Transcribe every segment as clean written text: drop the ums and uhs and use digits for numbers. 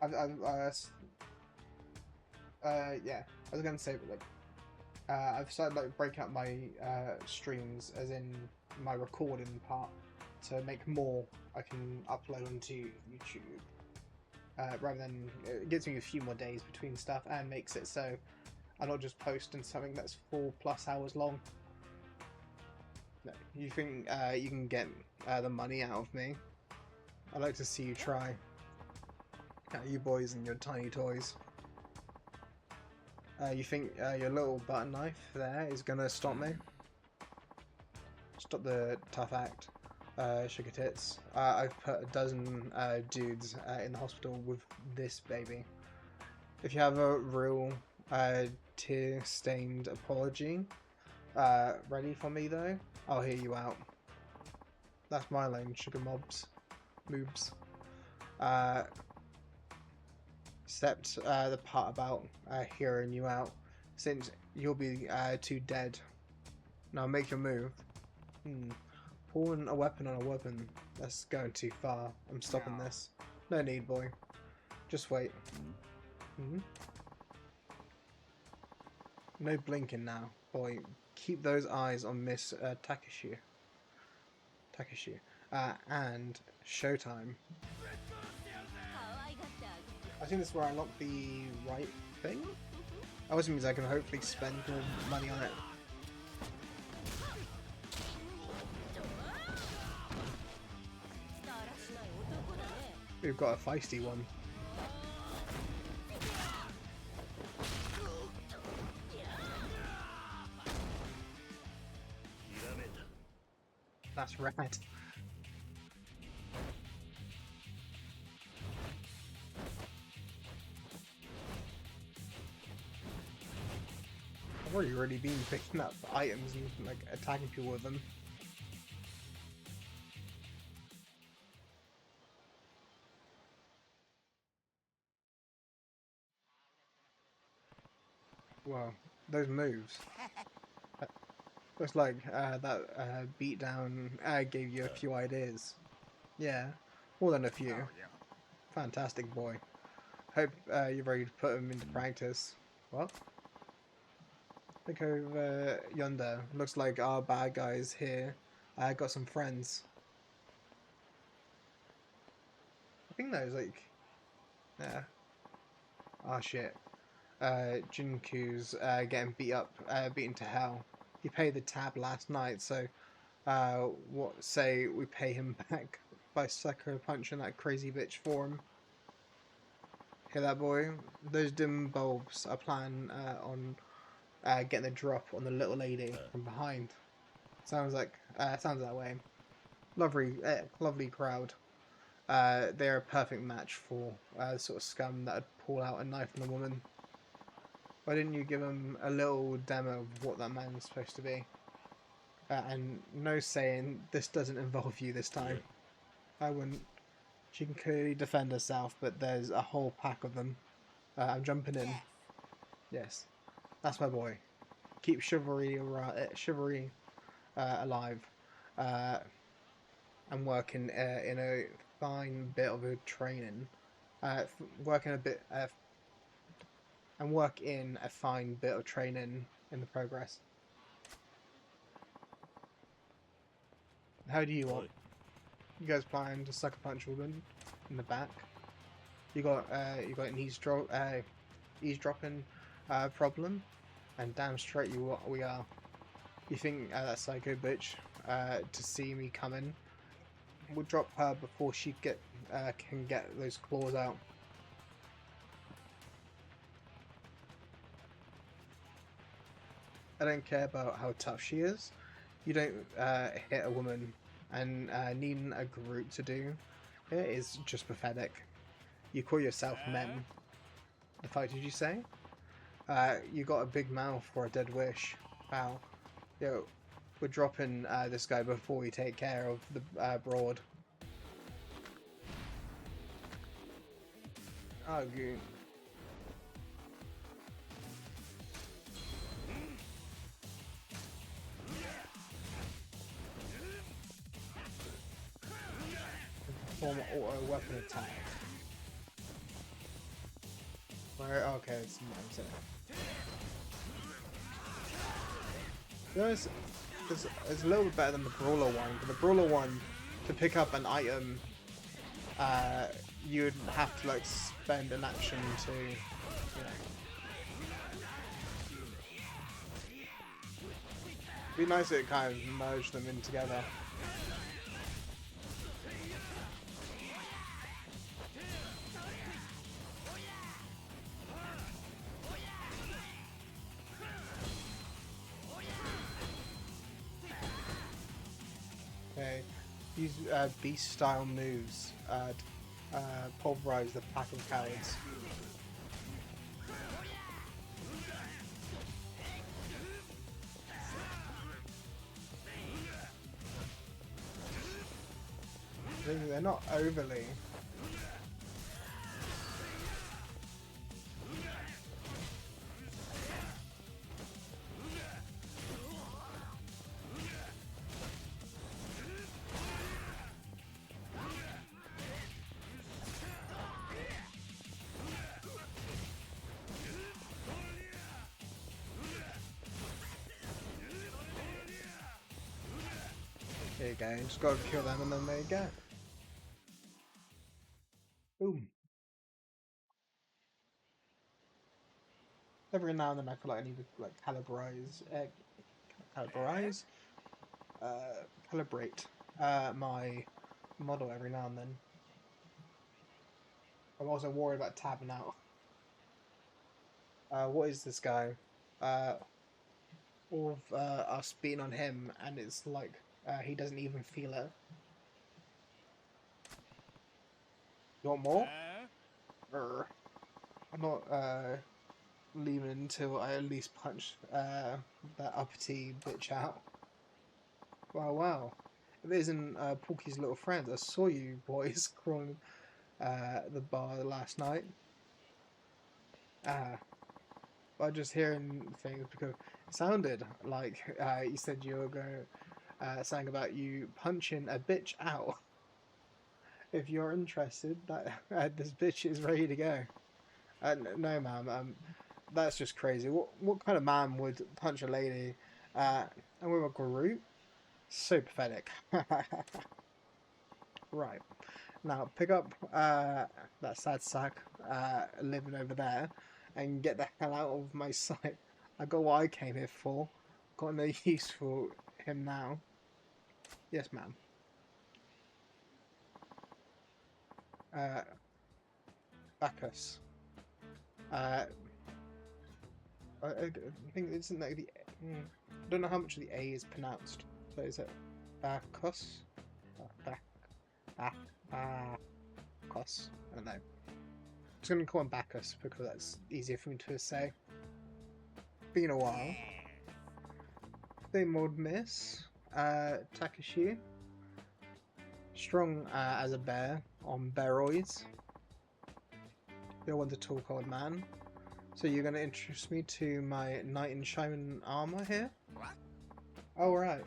Yeah, I was gonna say, but like, I've started like breaking up my streams, as in my recording part, to make more I can upload onto YouTube. Rather than it gives me a few more days between stuff and makes it so I'm not just posting something that's 4+ hours long. No, you think you can get the money out of me? I'd like to see you try. You boys and your tiny toys. You think your little butter knife there is gonna stop me? Stop the tough act, sugar tits. I've put a dozen dudes in the hospital with this baby. If you have a real tear-stained apology ready for me though, I'll hear you out. That's my lane, sugar moobs. Except the part about hearing you out, since you'll be too dead. Now make your move. Pulling a weapon on a weapon, that's going too far. I'm stopping this. No need, boy. Just wait. No blinking now, boy. Keep those eyes on Miss Takeshi. And showtime. I think this is where I unlock the right thing. That also means I can hopefully spend more money on it. We've got a feisty one. That's rad. I've already been picking up items and like attacking people with them. Well, those moves. Looks like that beatdown gave you a few ideas. Yeah, more than a few. Fantastic, boy. Hope you're ready to put them into practice. What? Look over yonder. Looks like our bad guys here got some friends. I think that was like... Yeah. Oh shit. Jinku's getting beaten to hell. He paid the tab last night, so what say we pay him back by sucker punching that crazy bitch for him. Hear that, boy? Those dim bulbs are planning on getting the drop on the little lady from behind. Sounds that way. Lovely crowd. They're a perfect match for the sort of scum that would pull out a knife on a woman. Why didn't you give him a little demo of what that man's supposed to be? And no saying, this doesn't involve you this time. I wouldn't. She can clearly defend herself, but there's a whole pack of them. I'm jumping in. Yes, that's my boy. Keep chivalry alive. I'm working in a fine bit of a training. Work in a fine bit of training in the progress. How do you want? You guys plan to sucker punch a woman in the back? You got an eavesdropping problem, and damn straight we are. You think that psycho bitch to see me coming will drop her before she can get those claws out? I don't care about how tough she is. You don't hit a woman, and needing a group to do it is just pathetic. You call yourself men. The fuck did you say? You got a big mouth for a dead wish. Wow. Yo, we're dropping this guy before we take care of the broad. Oh, good. Perform an auto weapon attack. Where? Okay, it's it's a little bit better than the brawler one. But the brawler one, to pick up an item, uh, you'd have to like spend an action to, you know. It'd be nice if it kind of merged them in together. Okay, use beast-style moves to pulverize the pack of cowards. They're not overly. There you go, you just gotta kill them and then there you go. Boom. Every now and then I feel like I need to like calibrate, uh, calibrate my model every now and then. I'm also worried about tabbing out. What is this guy? All of us beating on him, and it's like he doesn't even feel it. You want more? I'm not leaving until I at least punch that uppity bitch out. Wow, wow. If it isn't Porky's little friend, I saw you boys crawling the bar last night. By just hearing things because it sounded like you said you were going saying about you punching a bitch out. If you're interested, that this bitch is ready to go. No, ma'am. That's just crazy. What kind of man would punch a lady and with a group? So pathetic. Right. Now pick up that sad sack living over there and get the hell out of my sight. I got what I came here for. Got no use for him now. Yes, ma'am. Bacchus. I think isn't that the? I don't know how much of the A is pronounced. So is it Bacchus? Bacchus. I don't know. I'm just gonna call him Bacchus because that's easier for me to say. Been a while. Same old miss. Takashi. Strong as a bear on bearoids. You don't want to talk, old man. So you're going to introduce me to my knight in shining armor here? Oh, right.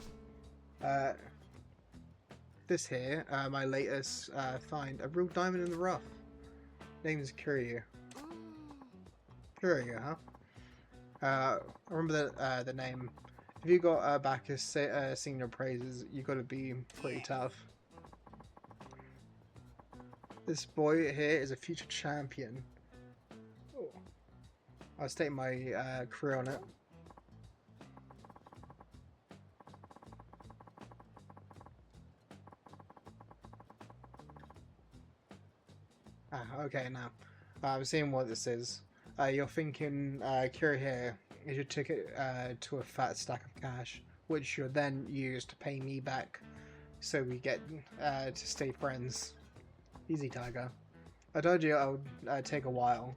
This here, my latest find, a real diamond in the rough. Name is Kiryu. Kiryu, huh? I remember the name. If you got Bacchus singing your praises, you got to be pretty tough. This boy here is a future champion. Oh. I'll state my career on it. Okay, now. I'm seeing what this is. You're thinking Kira here is your ticket to a fat stack of cash, which you'll then use to pay me back, so we get to stay friends. Easy, Tiger. I told you I would take a while,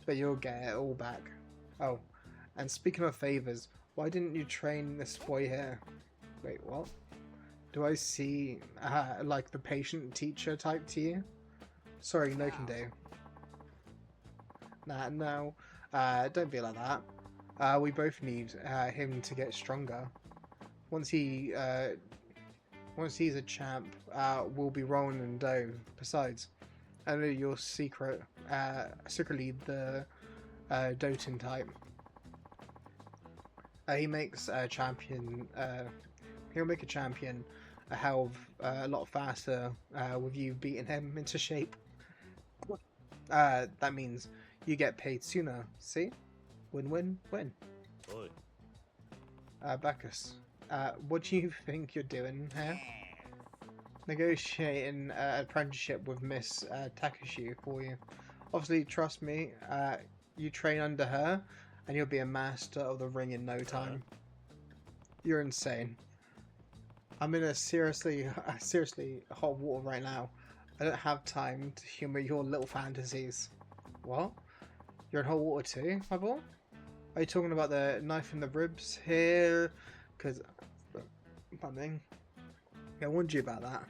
but you'll get it all back. Oh, and speaking of favors, why didn't you train this boy here? Wait, what? Do I see like the patient teacher type to you? Sorry, no can do. Nah, no. Don't be like that. We both need him to get stronger. Once he's a champ, we'll be rolling in dough. Besides, I know you're secretly the Doten type. He makes a champion. He'll make a champion a hell of a lot faster with you beating him into shape. That means you get paid sooner. See? Win, win, win. Oi. Bacchus, what do you think you're doing here? Negotiating an apprenticeship with Miss Takashi for you. Obviously, trust me, you train under her and you'll be a master of the ring in no time. You're insane. I'm in a seriously hot water right now. I don't have time to humor your little fantasies. What? You're in hot water too, my boy? Are you talking about the knife in the ribs here? Because, something. I warned you about that.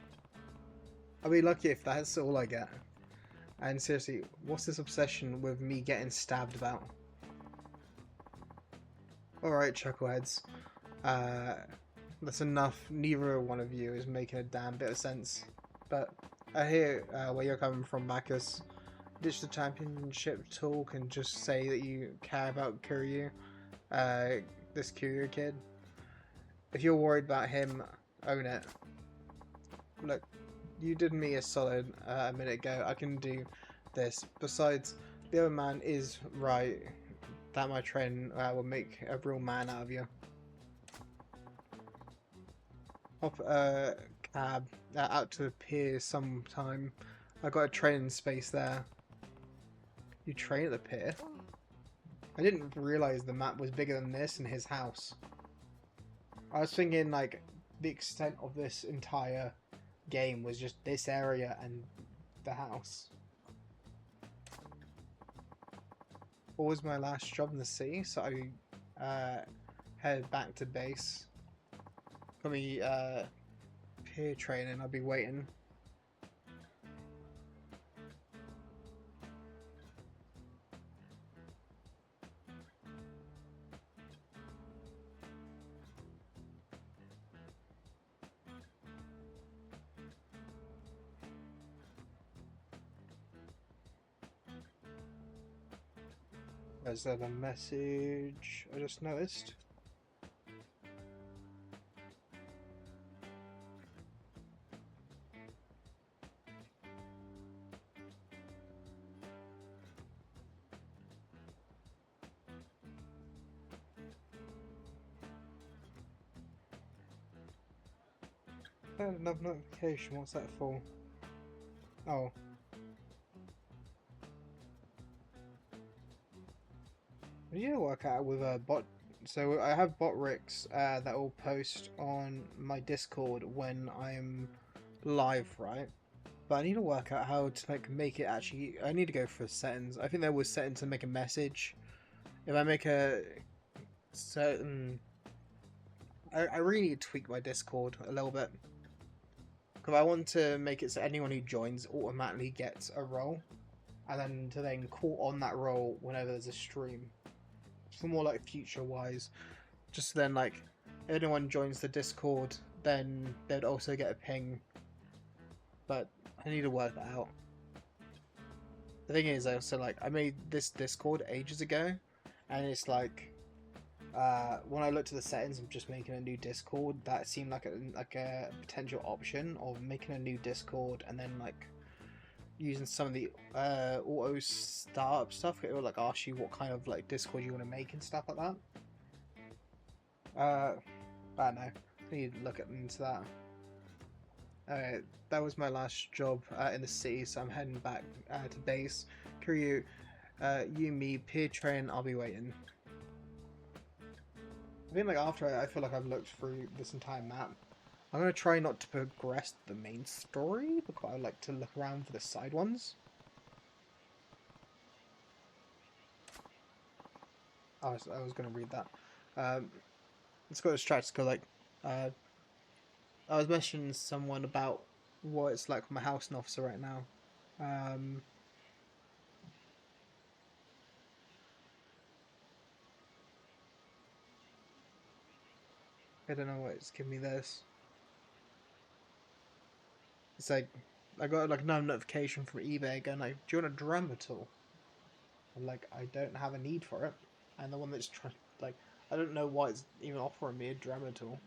I'll be lucky if that's all I get. And seriously, what's this obsession with me getting stabbed about? Alright, chuckleheads. That's enough. Neither one of you is making a damn bit of sense. But I hear where you're coming from, Bacchus. Ditch the championship talk and just say that you care about Kiryu, this Kiryu kid. If you're worried about him, own it. Look, you did me a solid a minute ago. I can do this. Besides, the other man is right that my training will make a real man out of you. Hop a cab out to the pier sometime. I got a training space there. You train at the pier? I didn't realize the map was bigger than this in his house. I was thinking like the extent of this entire game was just this area and the house. What was my last job in the city? So I headed back to base. Got me pier training, I'll be waiting. Is that a message I just noticed? Another notification, what's that for? Oh. I need to work out with a bot. So I have bot rigs that will post on my Discord when I'm live, right? But I need to work out how to like make it actually. I need to go for settings. I think there was settings to make a message. If I make a certain, I really need to tweak my Discord a little bit because I want to make it so anyone who joins automatically gets a role, and then to then call on that role whenever there's a stream. For more like future wise, just then like if anyone joins the Discord then they'd also get a ping, but I need to work that out. The thing is also like I made this Discord ages ago and it's like when I looked at the settings of just making a new Discord, that seemed like a potential option of making a new Discord and then like using some of the auto startup stuff. It will like ask you what kind of like Discord you want to make and stuff like that. I don't know. I need to look into that. That was my last job in the city, so I'm heading back to base. Kiryu, you, me, peer train. I'll be waiting. I think like after I feel like I've looked through this entire map, I'm going to try not to progress the main story, because I like to look around for the side ones. I was going to read that. It's got distracted because like, I was messaging someone about what it's like with my house and officer right now. I don't know why it's giving me this. It's like I got like no notification from eBay going like, "Do you want a drum at all?" I'm like, I don't have a need for it. And the one that's trying, like, I don't know why it's even offering me a drama tool.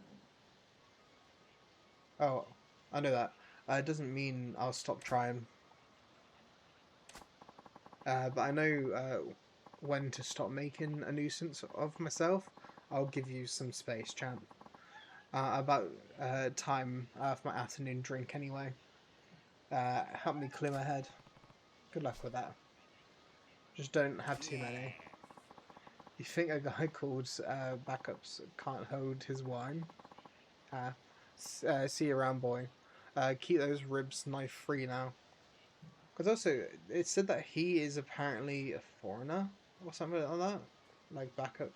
Oh, I know that. It doesn't mean I'll stop trying. But I know when to stop making a nuisance of myself. I'll give you some space, champ. About time for my afternoon drink anyway. Help me clear my head. Good luck with that. Just don't have too many. You think a guy called Backups can't hold his wine? See you around, boy. Keep those ribs knife free now. Because also, it said that he is apparently a foreigner or something like that. Like backups,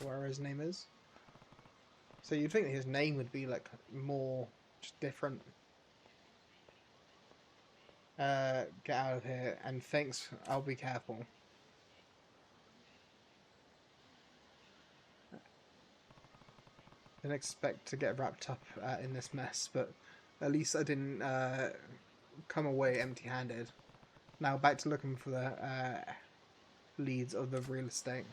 whatever his name is. So you'd think that his name would be like more just different. Get out of here, and thanks. I'll be careful. Didn't expect to get wrapped up in this mess, but at least I didn't come away empty-handed. Now back to looking for the leads of the real estate.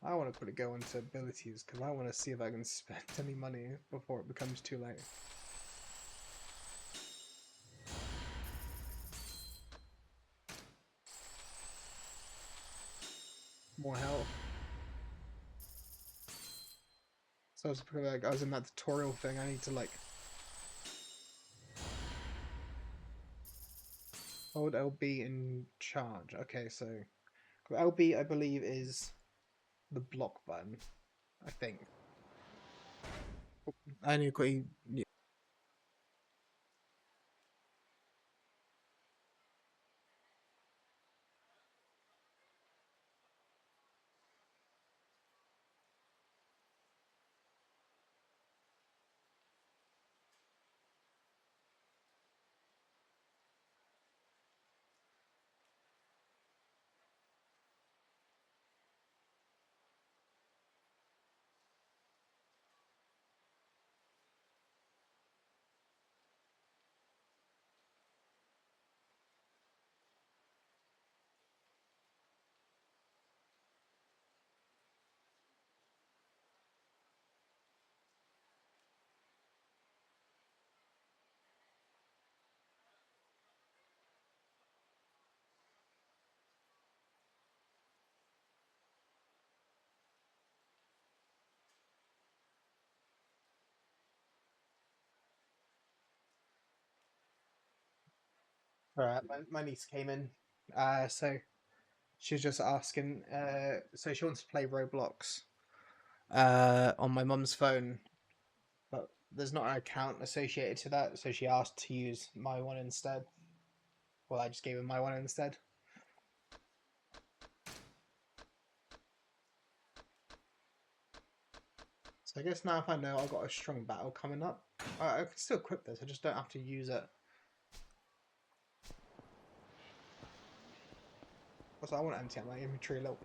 I want to put it go into abilities because I want to see if I can spend any money before it becomes too late. More health. So I was like, I was in that tutorial thing. I need to like hold LB in charge. Okay, so LB I believe is the block button. I think. I need to Alright, my niece came in. So she was just asking. So she wants to play Roblox. On my mum's phone, but there's not an account associated to that, so she asked to use my one instead. Well, I just gave her my one instead. So I guess now if I know I've got a strong battle coming up, I can still equip this. I just don't have to use it. Also, I want to empty out my inventory a little.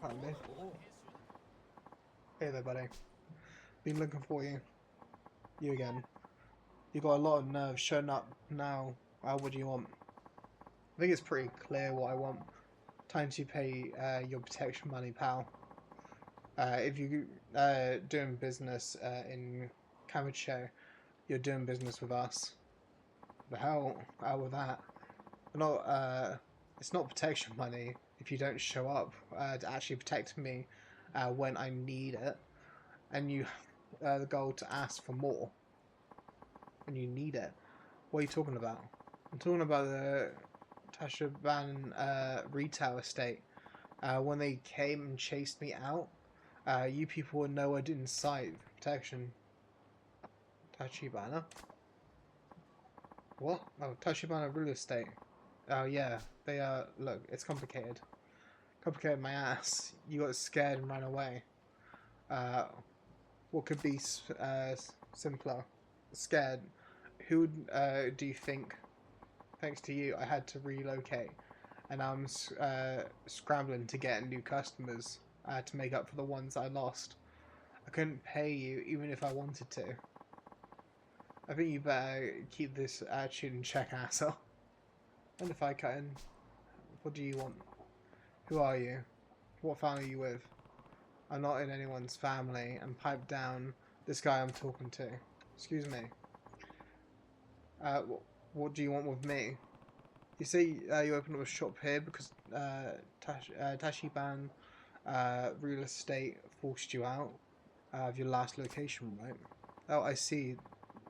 Pardon me. Hey there, buddy. Been looking for you. You again. You got a lot of nerve showing up now. What do you want? I think it's pretty clear what I want. Time to pay your protection money, pal. If you doing business in Kamurocho, you're doing business with us. The hell out with that. Not it's not protection money if you don't show up to actually protect me when I need it, and you the goal to ask for more when you need it. What are you talking about? I'm talking about the Tashaban retail estate. When they came and chased me out, you people were nowhere in sight. Protection. Tachibana? What? Oh, Tachibana real estate. Oh yeah, they are. Look, it's complicated. Complicated my ass. You got scared and ran away. Uh, what could be simpler? Scared. Who do you think? Thanks to you, I had to relocate, and I'm scrambling to get new customers to make up for the ones I lost. I couldn't pay you even if I wanted to. I think you better keep this attitude in check, asshole. And if I cut in, What do you want? Who are you? What family are you with? I'm not in anyone's family, and pipe down this guy I'm talking to. Excuse me. What do you want with me? You see, you opened up a shop here because Tashiban real estate forced you out of your last location, right? Oh, I see.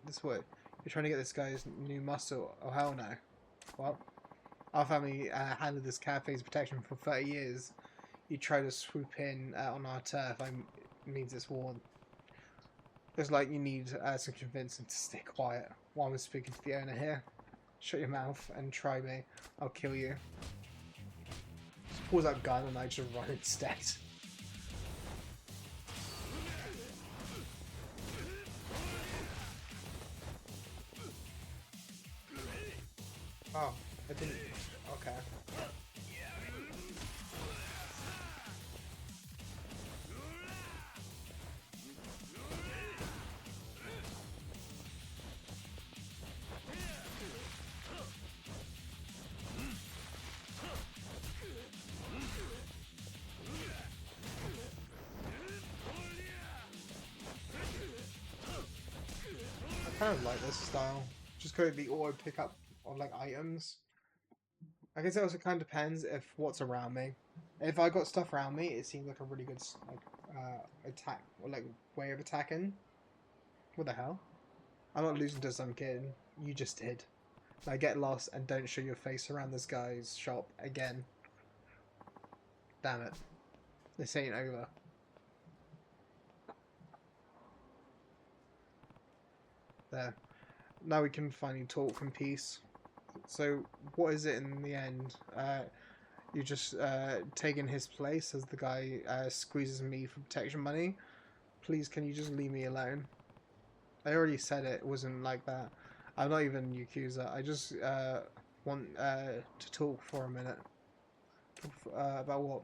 This way. You're trying to get this guy's new muscle. Oh, hell no. Well, our family handled this cafe's protection for 30 years. You try to swoop in on our turf, means it's war. Looks like you need some convincing to stay quiet while I'm speaking to the owner here. Shut your mouth and try me. I'll kill you. Just pulls out gun and I just run instead. Oh, I didn't. Okay. I kind of like this style. Just because the auto pickup of like items. I guess it also kind of depends if what's around me. If I got stuff around me, it seems like a really good like attack or like way of attacking. What the hell? I'm not losing to some kid. You just did. Now get lost and don't show your face around this guy's shop again. Damn it. This ain't over. There. Now we can finally talk in peace. So, what is it in the end? You just taking his place as the guy squeezes me for protection money? Please, can you just leave me alone? I already said it wasn't like that. I'm not even Yakuza. I just want to talk for a minute. About what?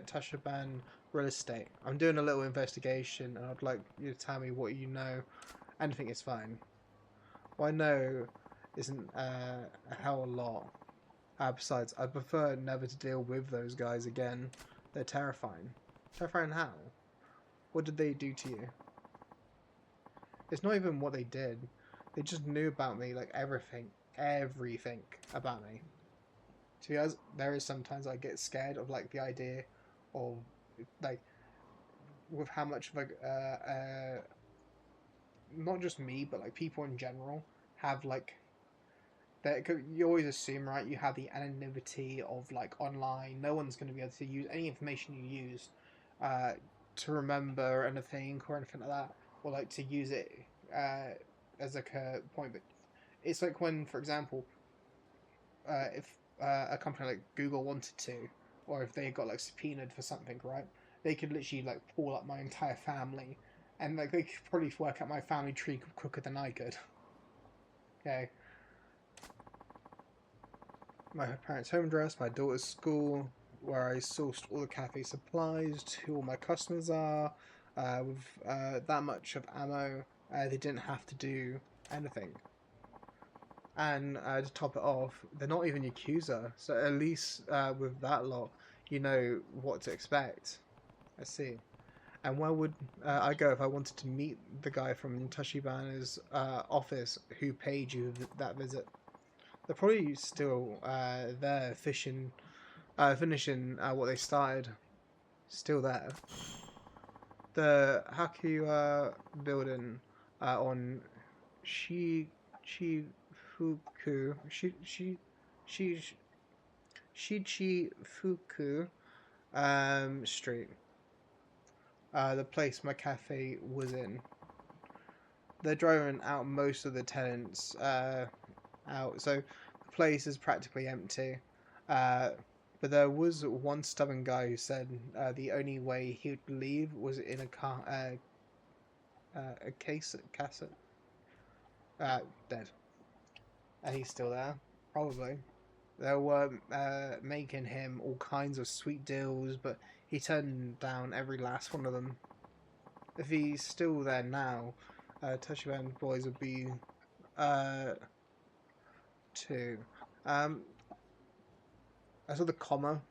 Tashaban real estate. I'm doing a little investigation and I'd like you to tell me what you know. Anything is fine. What I know isn't a hell of a lot. Besides, I prefer never to deal with those guys again. They're terrifying. Terrifying how? What did they do to you? It's not even what they did. They just knew about me, like everything. Everything about me. To be honest, there is sometimes I get scared of like the idea of like with how much of a not just me, but like people in general have like that. You always assume, right? You have the anonymity of like online. No one's going to be able to use any information you use to remember anything or anything like that, or like to use it as like a point. But it's like when, for example, if a company like Google wanted to, or if they got like subpoenaed for something, right? They could literally like pull up my entire family, and like they could probably work out my family tree quicker than I could. Okay. My parents' home address, my daughter's school, where I sourced all the cafe supplies, who all my customers are. With that much of ammo, they didn't have to do anything. And to top it off, they're not even Yakuza, so at least with that lot, you know what to expect. I see. And where would I go if I wanted to meet the guy from Tashibana's office who paid you that visit? They're probably still there fishing, finishing what they started. Still there. The Haku building on Shi Shichifuku Shi Shichifuku Street. The place my cafe was in. They're driving out most of the tenants out, so the place is practically empty. But there was one stubborn guy who said the only way he would leave was in a car, a cassette, dead. And he's still there, probably. They were making him all kinds of sweet deals, but he turned down every last one of them. If he's still there now, Tashiban boys would be two. I saw the comma,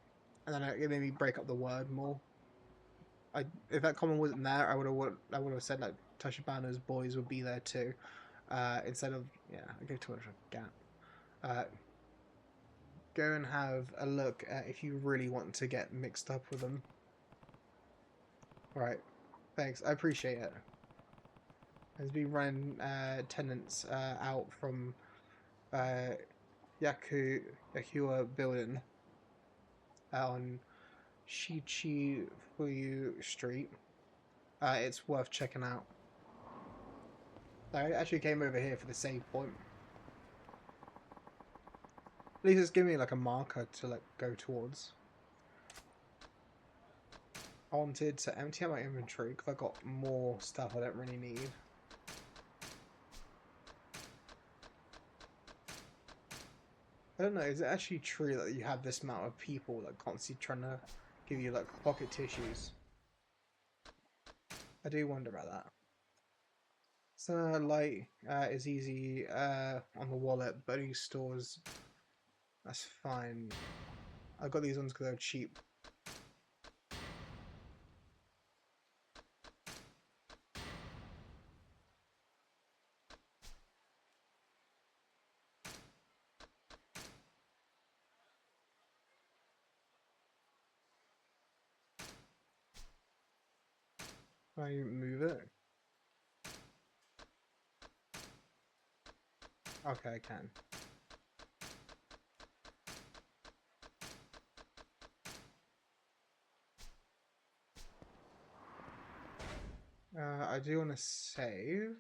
and then it made me break up the word more. If that comma wasn't there, I would have said like Tachibana's boys would be there too, instead of I gave too much of a gap. Go and have a look at if you really want to get mixed up with them. Alright, thanks, I appreciate it. There's been running tenants out from Yakuza building on Shichifuyu Street. It's worth checking out. I actually came over here for the save point. At least it's giving me like a marker to like go towards. I wanted to empty out my inventory because I got more stuff I don't really need. I don't know, is it actually true that you have this amount of people like constantly trying to give you like pocket tissues? I do wonder about that. So light is easy on the wallet, but these stores, that's fine. I got these ones because they're cheap. Can I move it? Okay, I can. I do want to save,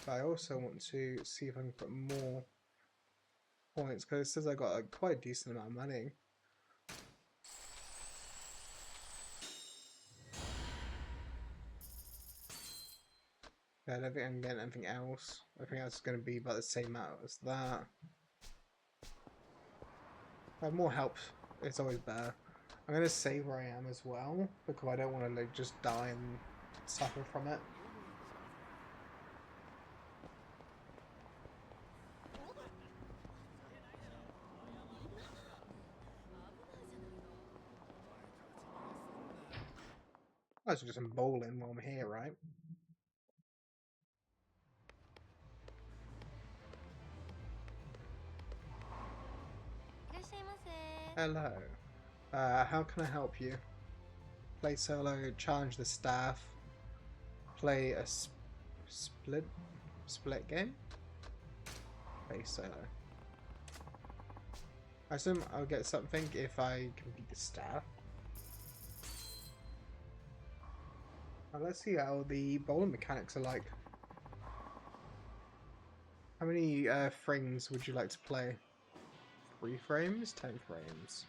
but I also want to see if I can put more points because it says I got a quite decent amount of money. Yeah, I don't think I'm getting anything else. I think that's going to be about the same amount as that. More help, it's always better. I'm going to save where I am as well because I don't want to like just die and suffer from it. I should do some bowling while I'm here, right? Hello. How can I help you? Play solo, challenge the staff, play a split game? Play solo. I assume I'll get something if I can beat the staff. Now let's see how the bowling mechanics are like. How many frames would you like to play? 3 frames? 10 frames?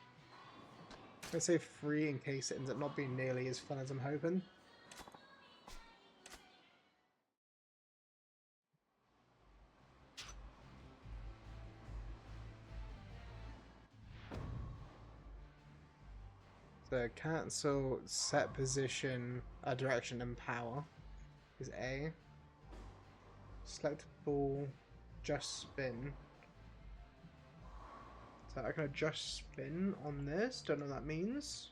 Let's say 3 in case it ends up not being nearly as fun as I'm hoping. So cancel set position, direction and power is A. Select ball, just spin. So I can adjust spin on this, don't know what that means.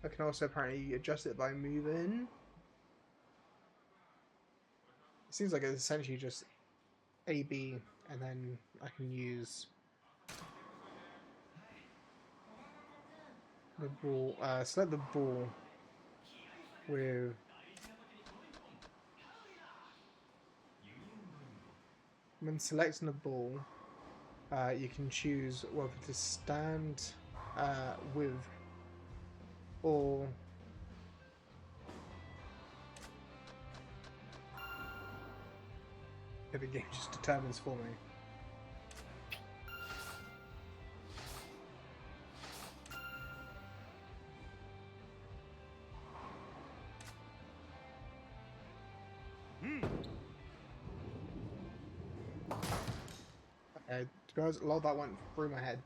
I can also apparently adjust it by moving. It seems like it's essentially just A, B, and then I can use the ball, select the ball with when selecting the ball, you can choose whether to stand with or the game just determines for me. To be honest, a lot of that went through my head.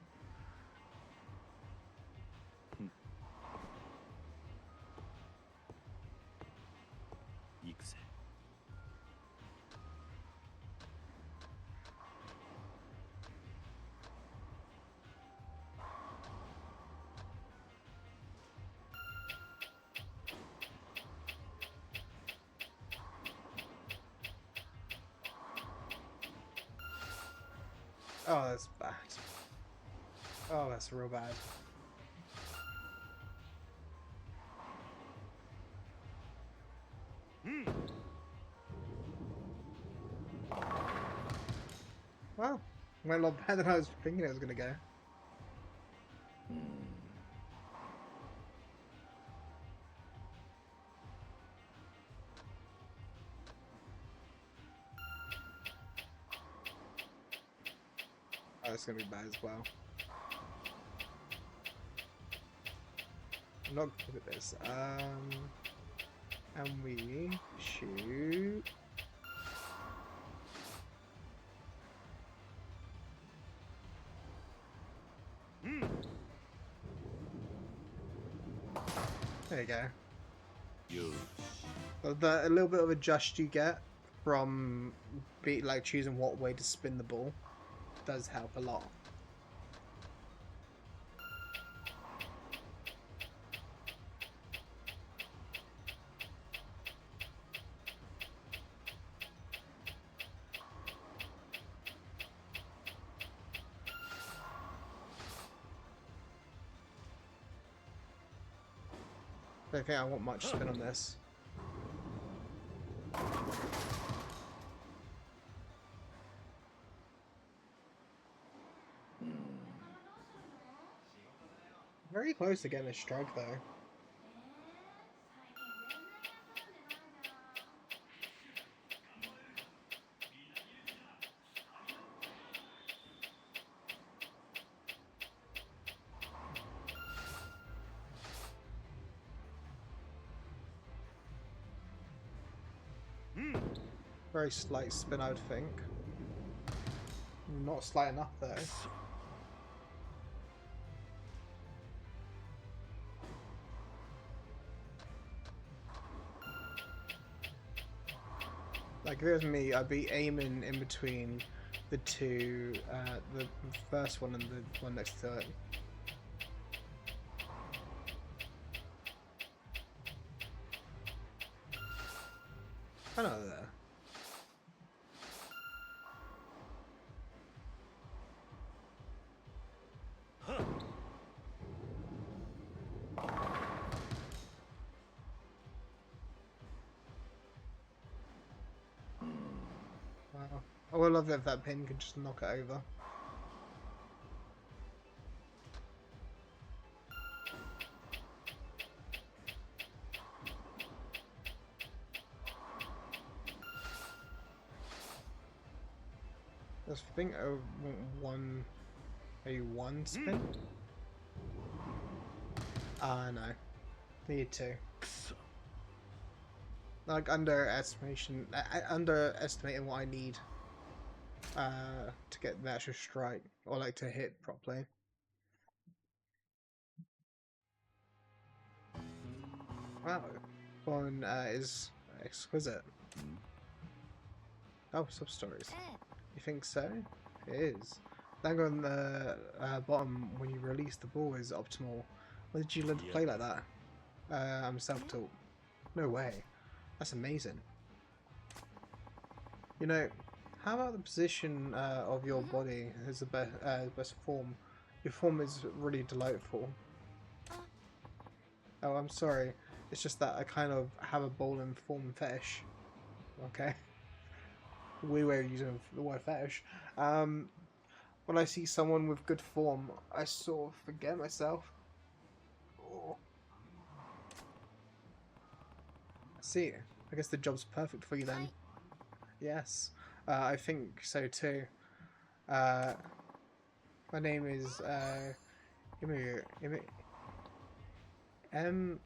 Oh, that's bad. Oh, that's real bad. Well, went a lot better than I was thinking it was gonna go. Oh, it's gonna be bad as well. I'm not good at this. And we shoot. There you go. A little bit of adjust you get from choosing what way to spin the ball does help a lot. I don't think I want much spin on this. Very close to getting a strike though. Very slight spin, I would think. Not slight enough though. Like if it was me, I'd be aiming in between the two, the first one and the one next to it. I know there. Wow. I would love it if that pin could just knock it over. I think I want one spin. No. Need two. Like underestimating what I need to get the actual strike, or like to hit properly. Wow, one is exquisite. Oh, sub stories. You think so? It is. Down on the bottom when you release the ball is optimal. Why did you learn to play like that? I'm self-taught. No way. That's amazing. You know, how about the position of your body is the best form? Your form is really delightful. Oh, I'm sorry. It's just that I kind of have a bowling form fetish. Okay. Weird way of using the word fetish. When I see someone with good form, I sort of forget myself. Oh. See, I guess the job's perfect for you then. Yes, I think so too. Uh, my name is Imiru. Emiru.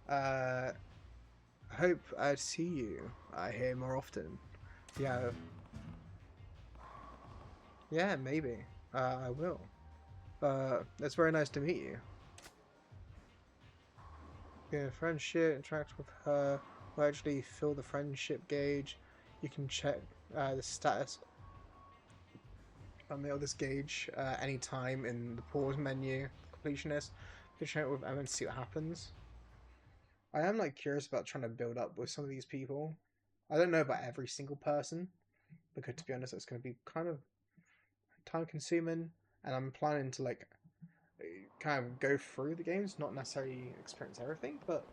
I hope I see you here more often. Yeah, yeah, maybe. I will. It's very nice to meet you. Yeah, friendship, interact with her, will actually fill the friendship gauge. You can check the status on this gauge anytime in the pause menu, completionist. You can check it with Emma and see what happens. I am like curious about trying to build up with some of these people. I don't know about every single person, because to be honest, it's going to be kind of time consuming, and I'm planning to like kind of go through the games, not necessarily experience everything, but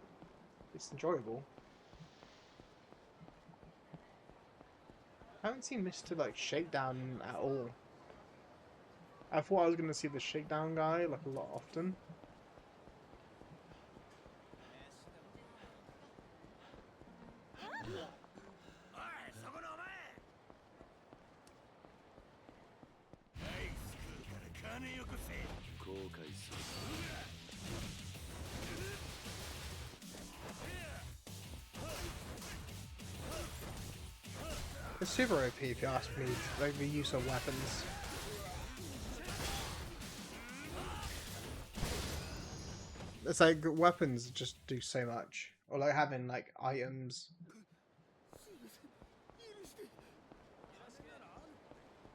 it's enjoyable. I haven't seen Mr. like Shakedown at all. I thought I was going to see the Shakedown guy like a lot often. It's super OP if you ask me, like the use of weapons. It's like weapons just do so much. Or like having like items.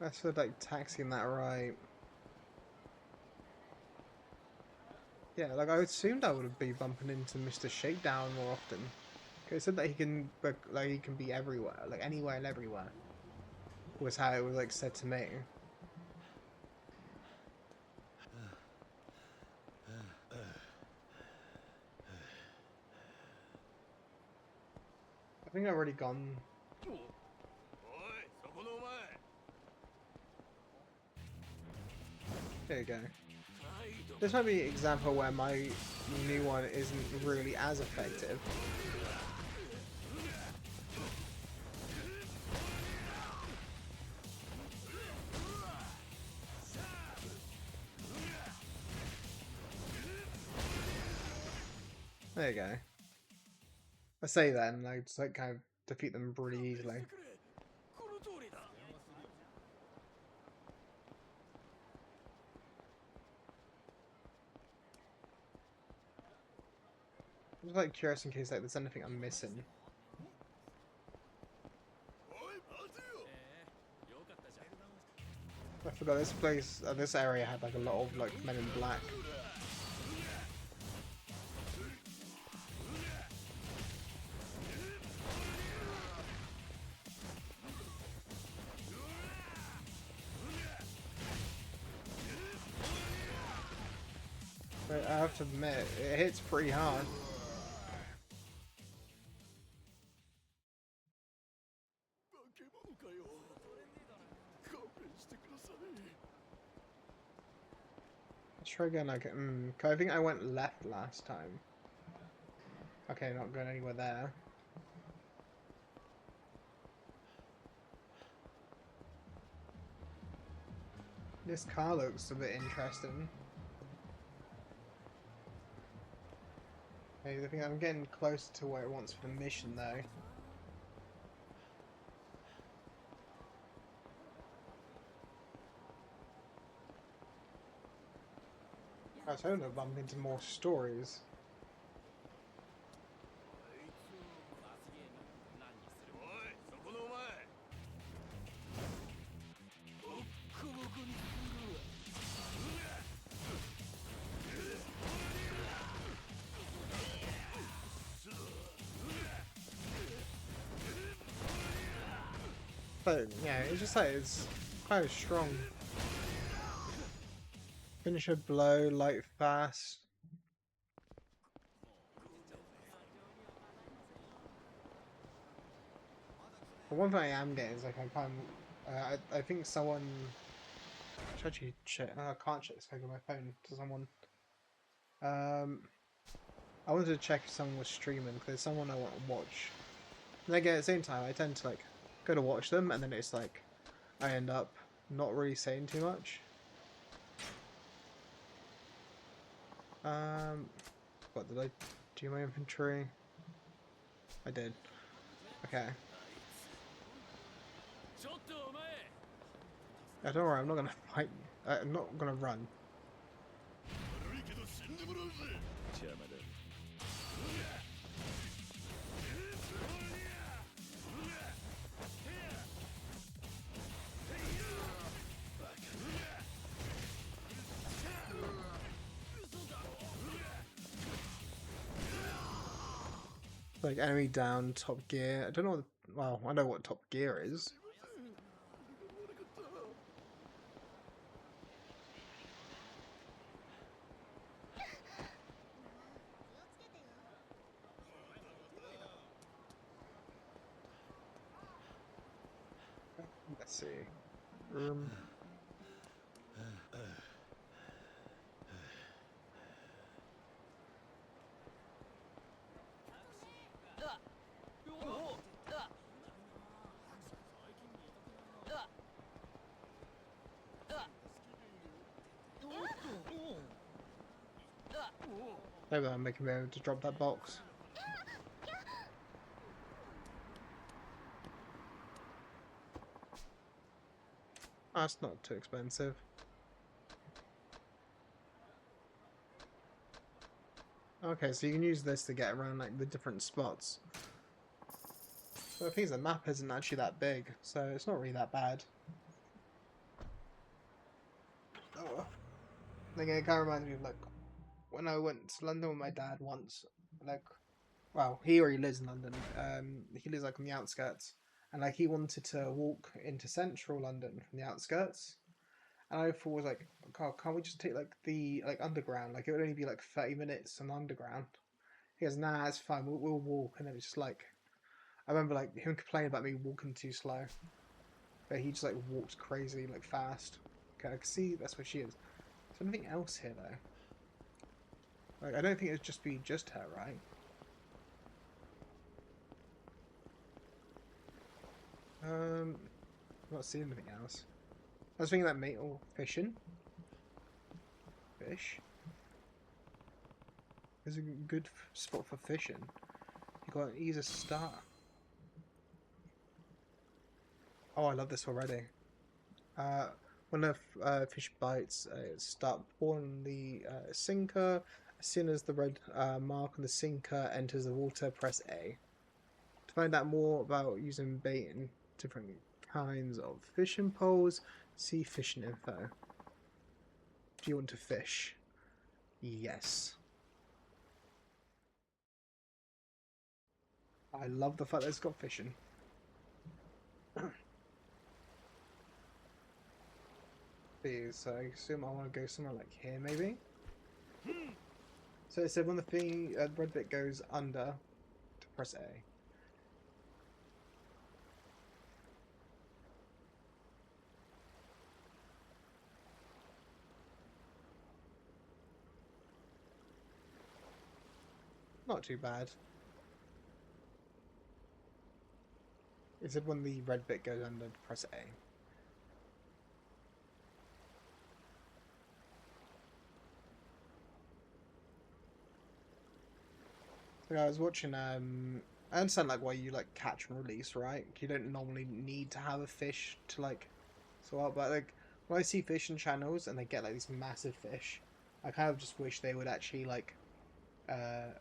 That's for like taxiing that right. Yeah, like I assumed I would be bumping into Mr. Shakedown more often. It said that he can be everywhere, like anywhere and everywhere. Was how it was like said to me. I think I've already gone. There you go. This might be an example where my new one isn't really as effective. There you go. I say that and I just like kind of defeat them pretty easily. I'm just like curious in case like there's anything I'm missing. I forgot this place, this area had like a lot of like men in black. But I have to admit, it hits pretty hard. Let's try again. Okay, I think I went left last time. Okay, not going anywhere there. This car looks a bit interesting. Hey, I think I'm getting close to where it wants for the mission though. I was hoping to bump into more stories. But yeah, it's just like it's quite strong. Finish a blow, light fast. But one thing I am getting is like I can't. I think someone. I should actually check. I can't check this. I got my phone to someone. I wanted to check if someone was streaming because there's someone I want to watch. And again, at the same time, I tend to like go to watch them, and then it's like I end up not really saying too much. What did I do? My inventory. I did. Okay. Yeah, don't worry. I'm not gonna fight. I'm not gonna run. Like enemy down, top gear. I don't know what. Well, I know what top gear is. Let's see. Room. Maybe I'm making me able to drop that box. That's not too expensive. Okay, so you can use this to get around like the different spots. So I think the map isn't actually that big, so it's not really that bad. Oh, like it kind of reminds me of like when I went to London with my dad once. Like, well, he already lives in London. He lives like on the outskirts, and like he wanted to walk into central London from the outskirts. And I thought was like, God, can't we just take like the like underground? Like it would only be like 30 minutes on underground. He goes, nah, it's fine. We'll walk. And it was just like, I remember like him complaining about me walking too slow, but he just like walked crazy, like fast. Okay, I can see that's where she is. Is there anything else here though? Like I don't think it'd just be just her, right? I'm not seeing anything else. I was thinking that mate or fishing. Fish. There's a good spot for fishing. You got an easy start. Oh, I love this already. Uh, when a fish bites, start pulling the sinker. As soon as the red mark on the sinker enters the water, press A. To find out more about using bait and different kinds of fishing poles, see fishing info. Do you want to fish? Yes. I love the fact that it's got fishing. So I assume I want to go somewhere like here, maybe? So it said when the thing, red bit goes under, to press A. Not too bad. It said when the red bit goes under, to press A. So I was watching, I understand like why you like catch and release, right? You don't normally need to have a fish to like sort out, but like when I see fishing channels and they get like these massive fish, I kind of just wish they would actually like uh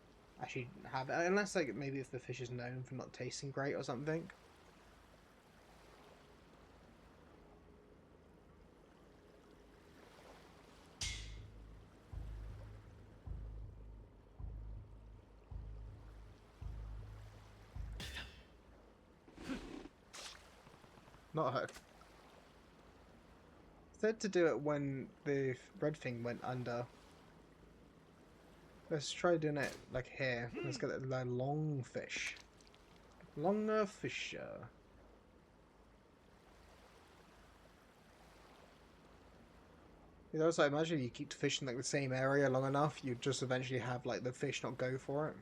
actually have it, unless like maybe if the fish is known for not tasting great or something. Not her. Said to do it when the red thing went under. Let's try doing it like here. Let's get the long fish. Longer fisher. You know, so I imagine you keep fishing like the same area long enough, you just eventually have like the fish not go for it.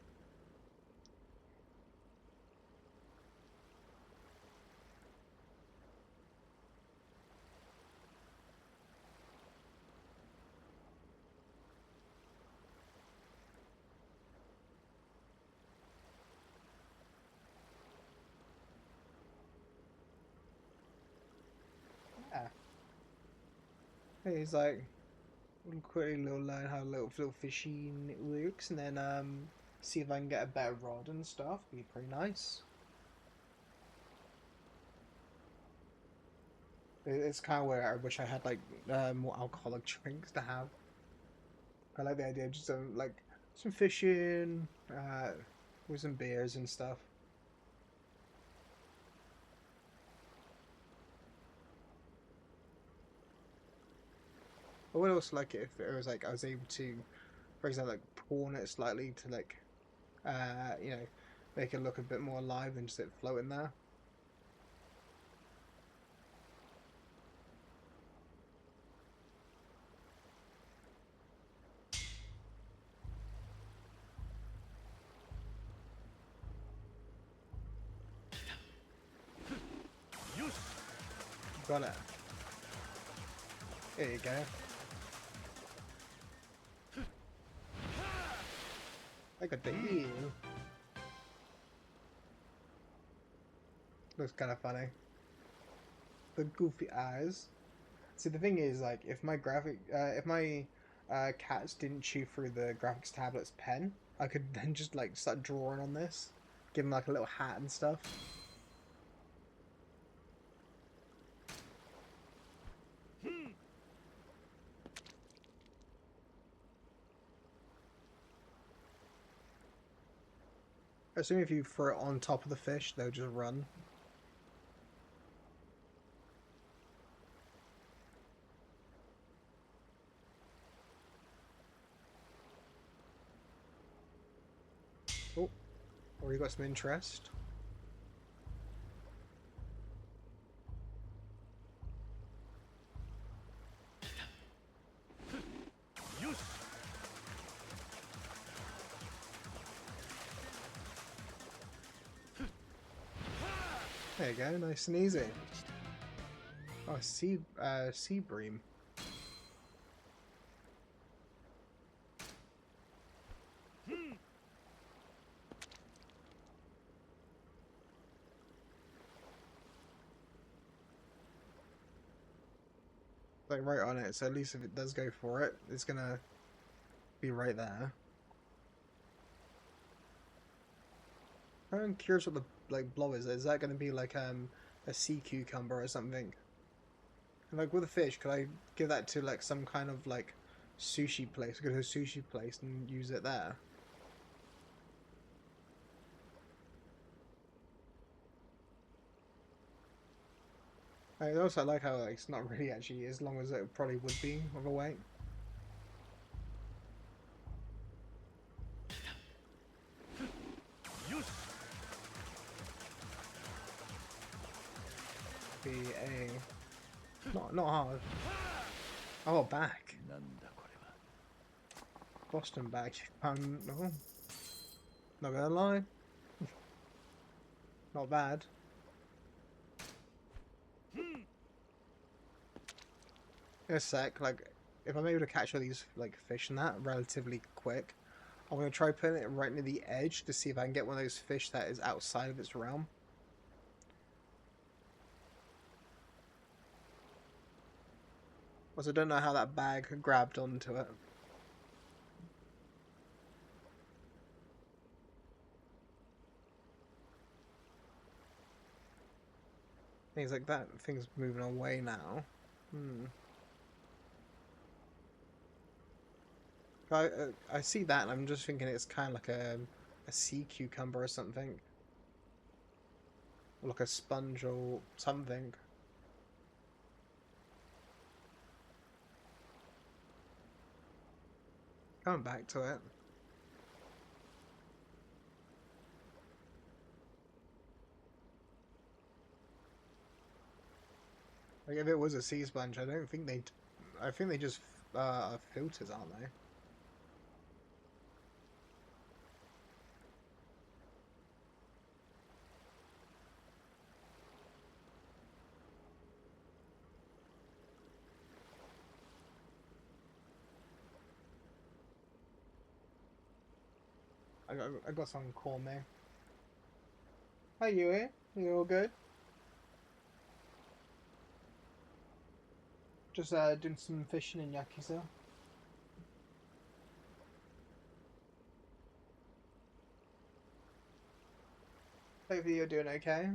Yeah. He's like, we'll quickly learn how little fishing works, and then see if I can get a better rod and stuff. Be pretty nice. It's kind of where I wish I had like more alcoholic drinks to have. I like the idea of just like some fishing, with some beers and stuff. I would also like it if it was like I was able to, for example, like pawn it slightly to like, you know, make it look a bit more alive than just it floating there. got it. There you go. I got the E. Looks kind of funny. The goofy eyes. See, the thing is, like, if my cats didn't chew through the graphics tablet's pen, I could then just like start drawing on this, give him like a little hat and stuff. I assume if you throw it on top of the fish, they'll just run. Oh, or you got some interest. There you go, nice and easy. Oh, sea bream. Like right on it, so at least if it does go for it, it's gonna be right there. I'm curious what the like blob is. Is that gonna be like a sea cucumber or something? And like with a fish, could I give that to like some kind of like sushi place? Go to a sushi place and use it there. I also like how like, it's not really actually as long as it probably would be of a weight. Be a not hard. Oh, back. Boston back. Oh, not gonna lie. Not bad. In a sec, like, if I'm able to catch all these, like, fish and that relatively quick, I'm gonna try putting it right near the edge to see if I can get one of those fish that is outside of its realm. Also, I don't know how that bag grabbed onto it. Things like that. Thing's moving away now. I see that and I'm just thinking it's kind of like a sea cucumber or something. Or like a sponge or something. Coming back to it. Like if it was a sea sponge, I don't think they. I think they just are filters, aren't they? I got someone call me. Hi, Yui. You all good? Just doing some fishing in Yakuza. Hopefully you're doing okay.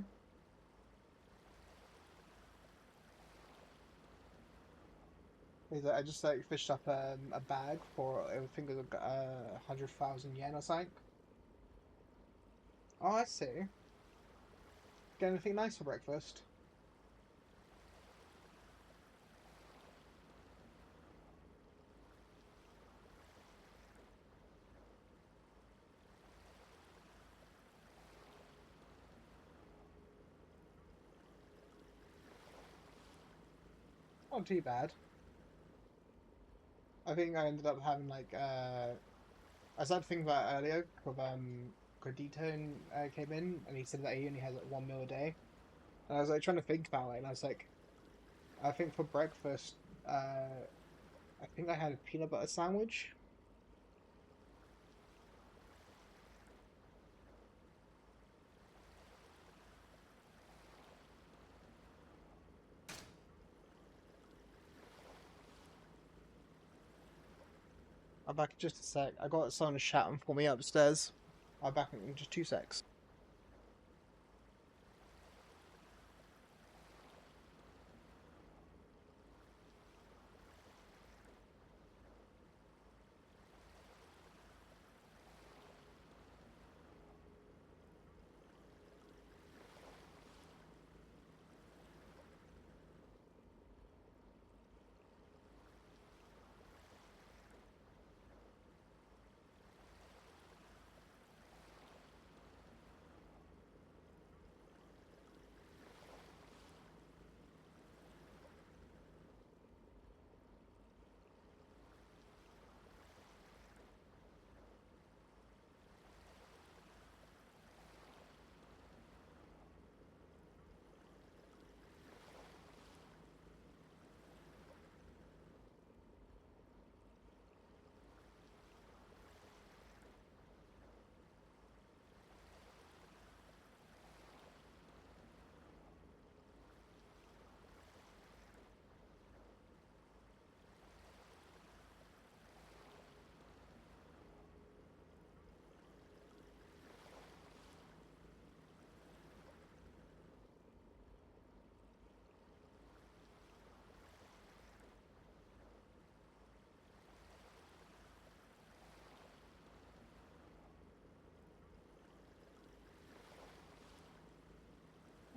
I just like fished up a bag for I think it was 100,000 yen or something. Oh, I see. Get anything nice for breakfast? Not too bad. I think I ended up having like I started thinking about it earlier because Credito came in and he said that he only has like 1 meal a day. And I was like trying to think about it and I was like, I think for breakfast, I think I had a peanut butter sandwich. I'm back in just a sec. I got someone shouting for me upstairs. I'll be back in just 2 secs.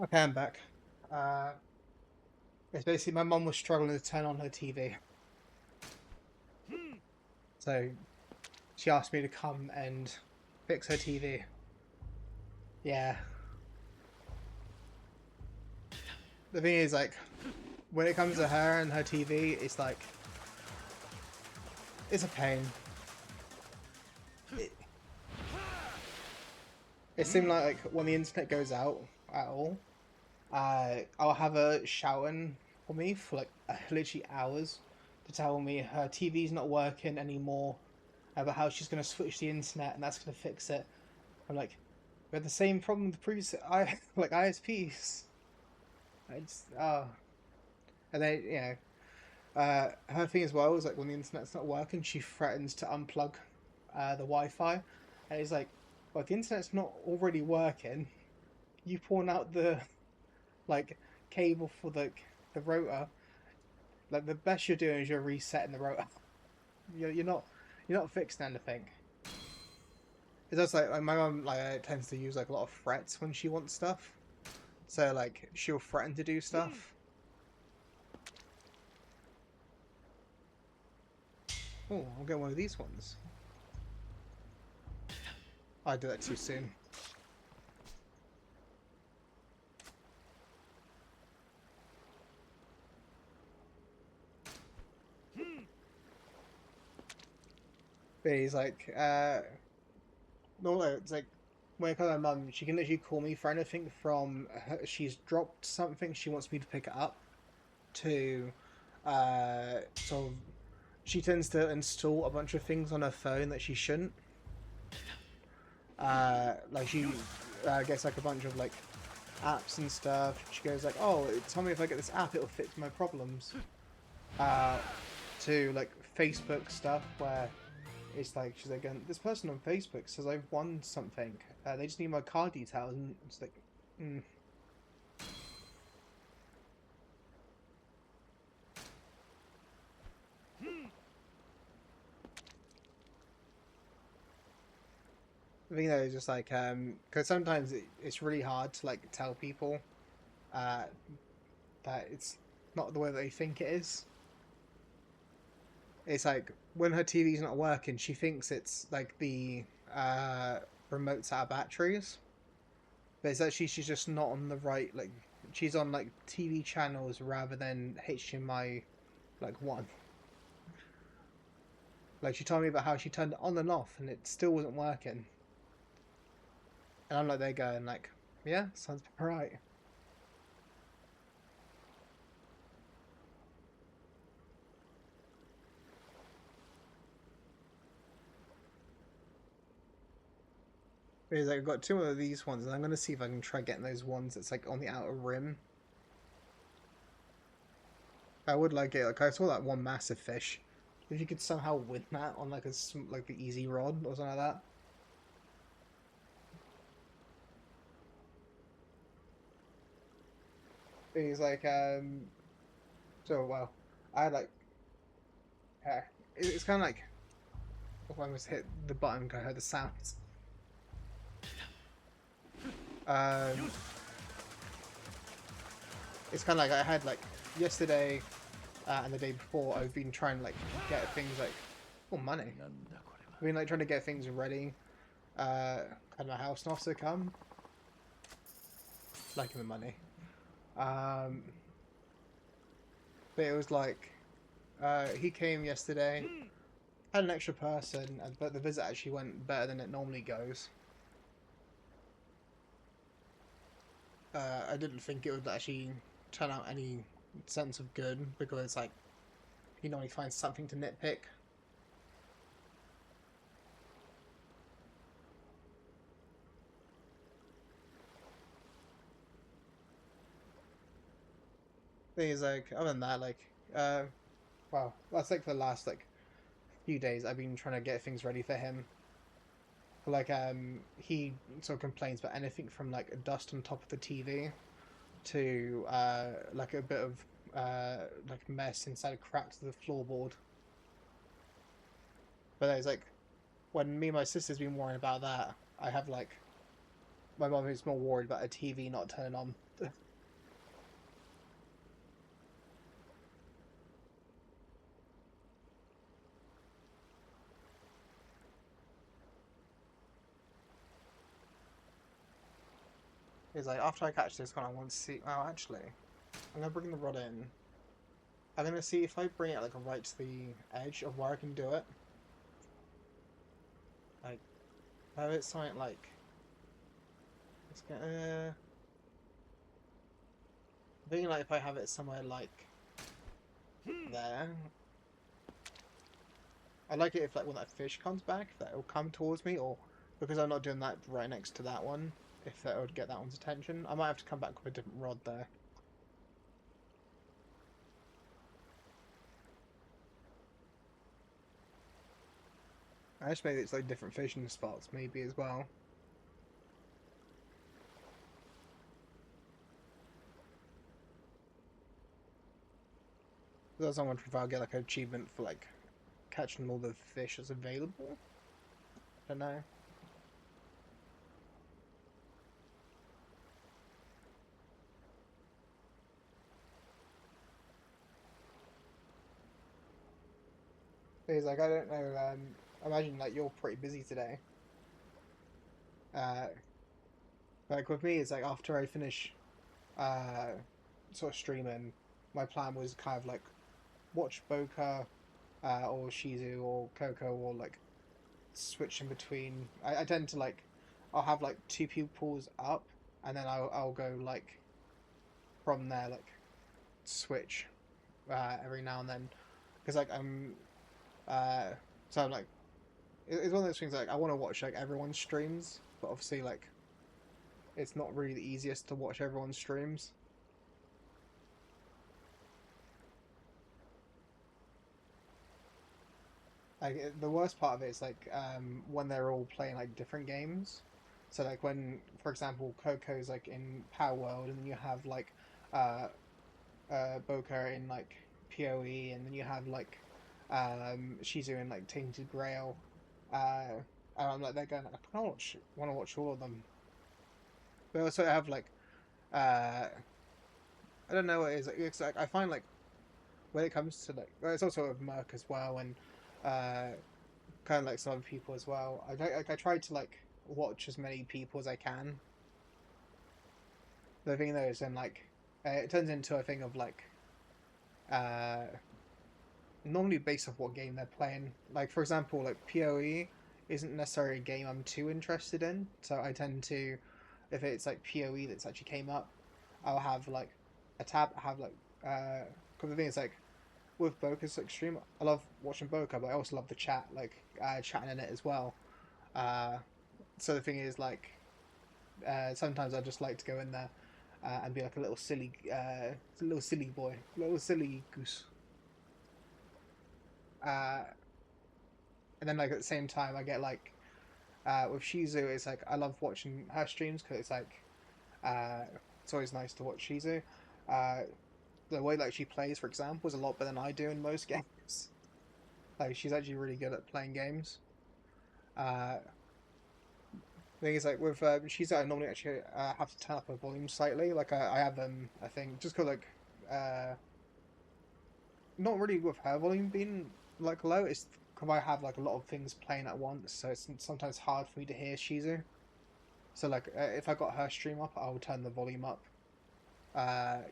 Okay, I'm back. Uh, it's basically my mum was struggling to turn on her TV, so she asked me to come and fix her TV. Yeah. The thing is, like, when it comes to her and her TV, it's like, it's a pain. It, it seemed like when the internet goes out at all, I'll have her shouting for me for like literally hours to tell me her TV's not working anymore, about how she's going to switch the internet and that's going to fix it. I'm like, we had the same problem with the previous like ISPs. I just and then her thing as well is like when the internet's not working, she threatens to unplug the Wi-Fi, and it's like, well, if the internet's not already working, you pawn out the like cable for the router. Like the best you're doing is you're resetting the router. You're not fixing anything. It's just like my mum tends to use like a lot of threats when she wants stuff. So like she'll threaten to do stuff. Oh, I'll get one of these ones. I did that too soon. But he's like, no, it's like when I call my mum, she can literally call me for anything from she's dropped something, she wants me to pick it up, to sort of she tends to install a bunch of things on her phone that she shouldn't. Like she gets like a bunch of like apps and stuff. She goes like, "Oh, tell me if I get this app, it'll fix my problems." Uh, to like Facebook stuff where it's like she's like, "This person on Facebook says I've won something. They just need my card details," and it's like, mm. I think that is just like because sometimes it's really hard to like tell people uh, that it's not the way that they think it is. It's like when her TV's not working, she thinks it's like the uh, remote's out of batteries, but it's actually she's just not on the right like she's on like TV channels rather than HDMI like one. Like she told me about how she turned it on and off and it still wasn't working, and I'm like there going like, yeah, sounds right. Because I've got two of these ones, and I'm gonna see if I can try getting those ones that's like on the outer rim. I would like it. Like I saw that one massive fish. If you could somehow win that on like like the easy rod or something like that. It's like so well. I had like it's kind of like if I almost hit the button, I heard the sounds. Um, it's kind of like I had like yesterday and the day before. I've been trying to like get things like money. I've been like trying to get things ready. Had my house not to come. Liking the money. Um, but it was like he came yesterday. Had an extra person, but the visit actually went better than it normally goes. I didn't think it would actually turn out any sense of good because it's like he normally finds something to nitpick. Thing is like other than that, like well, that's like the last like few days I've been trying to get things ready for him. Like he sort of complains about anything from like dust on top of the TV to like a bit of like mess inside cracks of the floorboard. But it's like when me and my sister's been worrying about that, I have like my mum is more worried about a TV not turning on. It's like after I catch this one, I want to see. Oh, actually, I'm gonna bring the rod in. I'm gonna see if I bring it like right to the edge of where I can do it. Like, have it something like. It's gonna. I'm thinking like if I have it somewhere like there. I like it if like when that fish comes back, that it'll come towards me, or because I'm not doing that right next to that one, if that would get that one's attention. I might have to come back with a different rod there. I just maybe it's like different fishing spots maybe as well. That's I wonder if I'll get like an achievement for like catching all the fish that's available. I don't know. Because like I don't know. Imagine like you're pretty busy today. Uh, like with me, it's like after I finish, uh, sort of streaming, my plan was kind of like watch Boca, or Shizu or Coco or like switch in between. I tend to like I'll have like two pupils up and then I'll go like from there like switch every now and then because like uh so I'm like it's one of those things like I want to watch like everyone's streams but obviously like it's not really the easiest to watch everyone's streams. Like the worst part of it is like when they're all playing like different games. So like when, for example, Coco's like in Power World, and then you have like uh, Boca in like PoE, and then you have like Shizu in like Tainted Grail. Uh, and I'm like they're going. Like, I kind of want to watch all of them. But also have like I don't know what it is. It's like I find like when it comes to like well, it's also with Merc as well, and uh, kind of like some other people as well. I try to like watch as many people as I can. The thing though is then like it turns into a thing of like uh normally based off what game they're playing. Like for example, like PoE isn't necessarily a game I'm too interested in, so I tend to if it's like PoE that's actually came up, I'll have like a tab have like because the thing is like with Boca's like stream, I love watching Boca, but I also love the chat, like chatting in it as well. Uh, So the thing is, like, sometimes I just like to go in there and be like a little silly boy, little silly goose. Uh, and then like at the same time, I get like with Shizu, it's like I love watching her streams because it's like uh, it's always nice to watch Shizu. Uh, the way like she plays, for example, is a lot better than I do in most games. Like she's actually really good at playing games. Uh, the thing is like with Shizu, I normally actually have to turn up her volume slightly. Like I have I think just because like uh, not really with her volume being like low. It's because I have like a lot of things playing at once, so it's sometimes hard for me to hear Shizu. So like if I got her stream up, I'll turn the volume up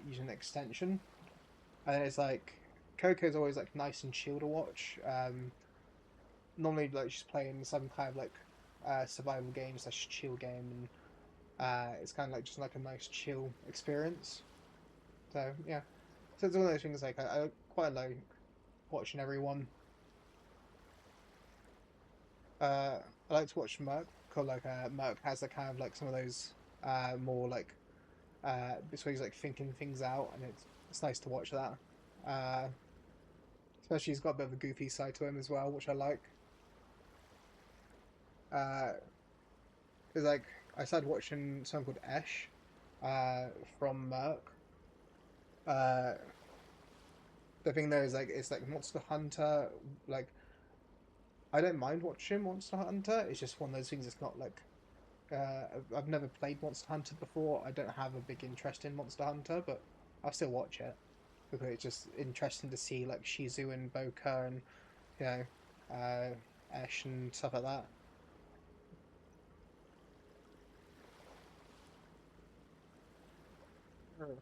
using an extension, and it's like Coco's always like nice and chill to watch. Normally like she's playing some kind of like survival game slash chill game, and it's kind of like just like a nice chill experience. So yeah, so it's one of those things like I quite like watching everyone. I like to watch Merc because like Merc has the kind of like some of those more like bits where he's like thinking things out, and it's nice to watch that. Uh, Especially he's got a bit of a goofy side to him as well, which I like. Uh, it's like I started watching something called Esh, uh, from Merc. Uh, the thing though is like it's like Monster Hunter. Like I don't mind watching Monster Hunter. It's just one of those things. It's not like I've never played Monster Hunter before. I don't have a big interest in Monster Hunter, but I'll still watch it because it's just interesting to see like Shizu and Boka and you know Ash and stuff like that. Oh.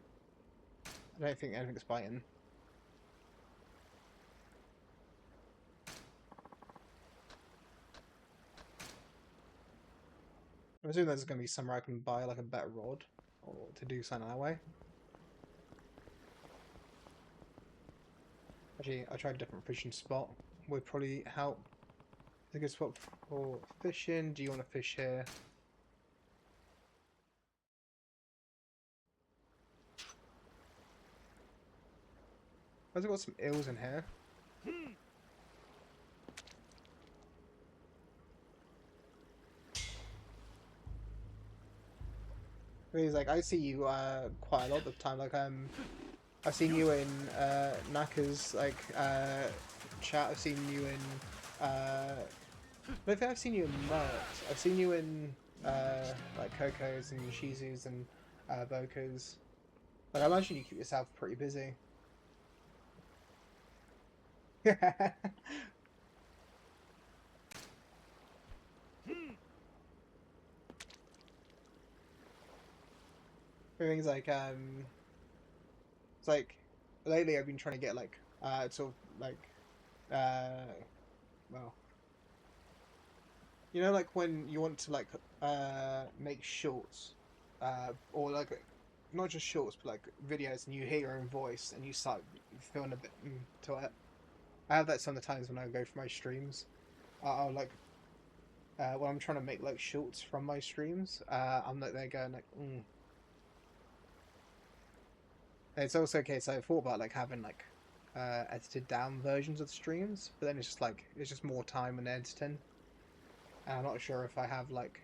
I don't think anything's biting. I assume there's going to be somewhere I can buy like a better rod or to do something that way. Actually, I tried a different fishing spot. Would probably help. It's a good spot for fishing. Do you want to fish here? I've got some eels in here. He's like, I see you quite a lot of the time. Like I've seen you in Naka's like chat. I've seen you in I don't think I've seen you in Mert. I've seen you in like Coco's and Shizu's and Boka's. Like I imagine you keep yourself pretty busy. Things like it's like lately I've been trying to get like sort of like uh well you know like when you want to like make shorts or like not just shorts but like videos and you hear your own voice and you start feeling a bit to it. I have that some of the times when I go for my streams. I'll like when I'm trying to make like shorts from my streams, I'm like there going like It's also okay. So I thought about like having like edited down versions of the streams, but then it's just like it's just more time and editing. And I'm not sure if I have like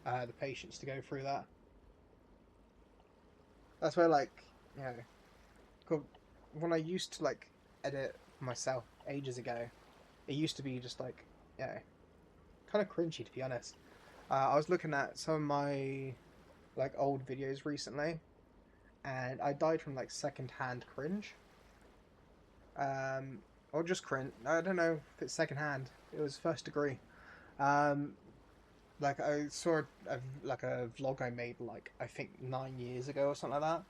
the patience to go through that. That's where like you know, 'cause when I used to like edit myself ages ago, it used to be just like kind of cringy to be honest. I was looking at some of my like old videos recently, and I died from like secondhand cringe. Or just cringe. I don't know if it's secondhand. It was first degree. Um, like I saw like a vlog I made like I think 9 years ago or something like that,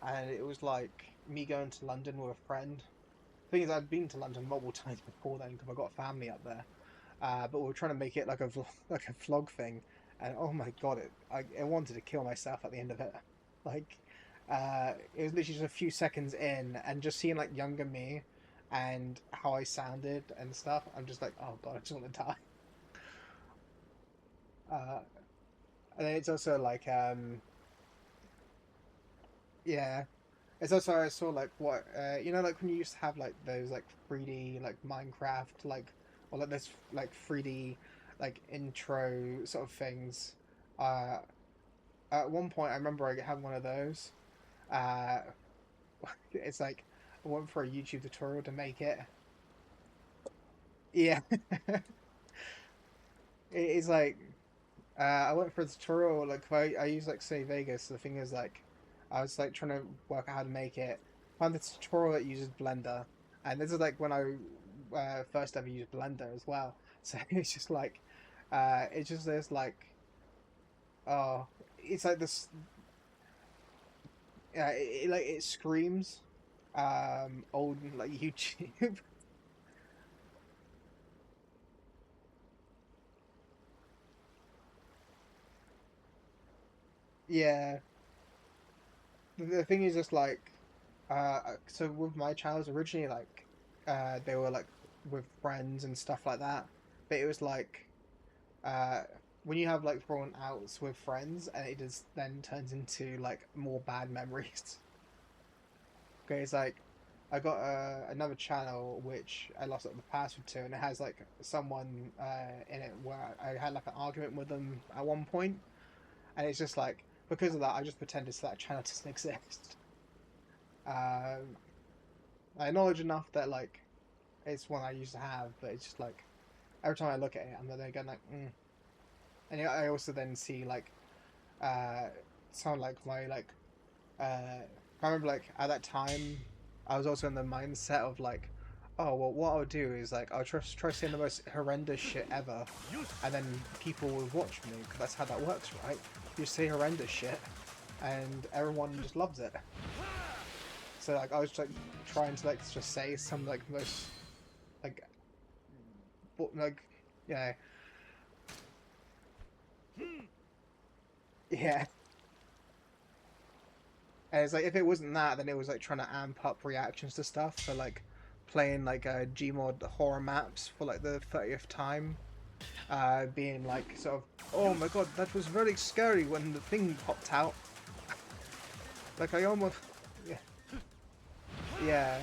and it was like me going to London with a friend. Thing is, I'd been to London multiple times before then because I got family up there. But we were trying to make it like a like a vlog thing, and oh my god, I wanted to kill myself at the end of it. Like, it was literally just a few seconds in, and just seeing like younger me, and how I sounded and stuff. I'm just like, oh god, I just want to die. Uh, and then it's also like yeah, it's also I saw like what you know like when you used to have like those like 3D like Minecraft like or like this like 3D like intro sort of things. Uh, at one point I remember I had one of those. Uh, it's like I went for a YouTube tutorial to make it. Yeah, it's like I went for a tutorial. Like I use like Sony Vegas. So the thing is like I was like trying to work out how to make it. Found the tutorial that uses Blender, and this is like when I first ever used Blender as well. So it's just like it's just this like oh it's like this like it screams old like YouTube. Yeah, the thing is just like so with my channels originally like they were like with friends and stuff like that, but it was like uh when you have like thrown outs with friends and it just then turns into like more bad memories. Okay, it's like I got another channel which I lost like, the password to, and it has like someone in it where I had like an argument with them at one point, and it's just like because of that I just pretended that channel doesn't exist. Um, I acknowledge enough that like it's one I used to have, but it's just like every time I look at it, I'm then going like, and I also then see like uh, sound like my like I remember like at that time I was also in the mindset of like, oh well, what I'll do is like I'll try saying the most horrendous shit ever, and then people will watch me because that's how that works, right? You say horrendous shit, and everyone just loves it. So like I was like trying to like just say some like most like like yeah yeah. And it's like if it wasn't that, then it was like trying to amp up reactions to stuff. So like playing like Gmod horror maps for like the 30th time, being like sort of, oh my god, that was very scary when the thing popped out. Like I almost, yeah, yeah.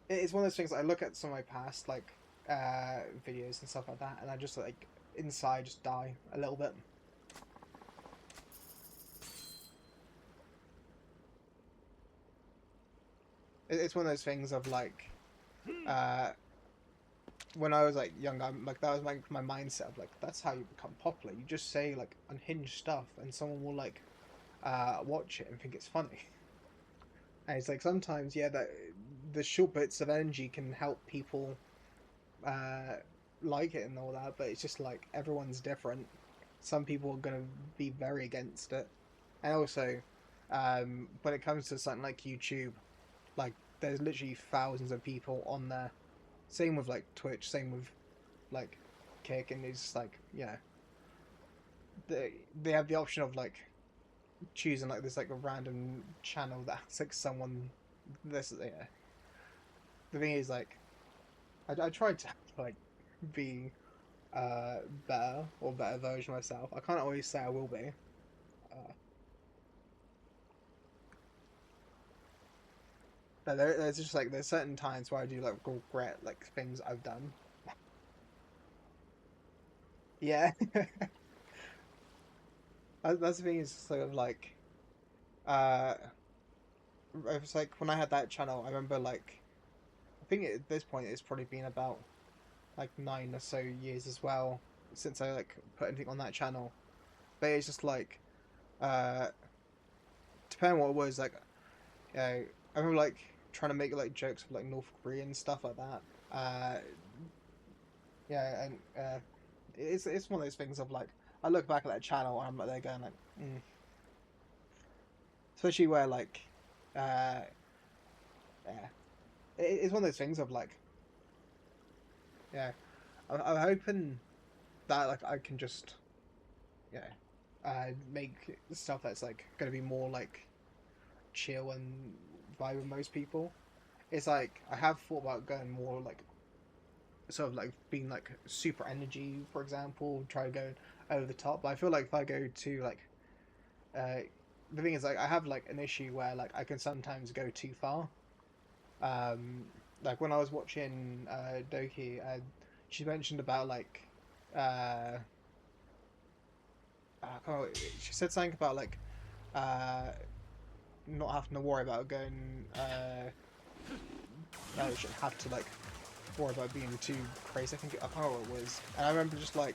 It's one of those things. I look at some of my past like videos and stuff like that, and I just like inside just die a little bit. It's one of those things of like uh when I was like young, I'm like that was my mindset of like that's how you become popular. You just say like unhinged stuff, and someone will like watch it and think it's funny. And it's like sometimes yeah, that the short bits of energy can help people uh like it and all that, but it's just like everyone's different. Some people are gonna be very against it, and also when it comes to something like YouTube, like there's literally thousands of people on there. Same with like Twitch, same with like Kick, and it's like yeah, they have the option of like choosing like this like a random channel that's like someone this yeah. The thing is like I tried to like be uh better or better version of myself. I can't always say I will be. But there's just like there's certain times where I do like regret like things I've done. Yeah, that's the thing is sort of like uh it was like when I had that channel, I remember like I think at this point it's probably been about like 9 or so years as well since I like put anything on that channel. But it's just like uh depending on what it was like I remember like trying to make like jokes of like North Korean stuff like that. Uh yeah and it's one of those things of like I look back at that channel and I'm like there going like especially where like uh yeah it's one of those things of like yeah I'm hoping that like I can just yeah make stuff that's like gonna be more like chill and vibe with most people. It's like I have thought about going more like sort of like being like super energy, for example, try to go over the top. But I feel like if I go to like uh, the thing is like I have like an issue where like I can sometimes go too far. Um, like when I was watching Doki, she mentioned about like uh, I can't remember, she said something about like uh, not having to worry about going. No, you shouldn't have to like worry about being too crazy. I can't remember what it was, and I remember just like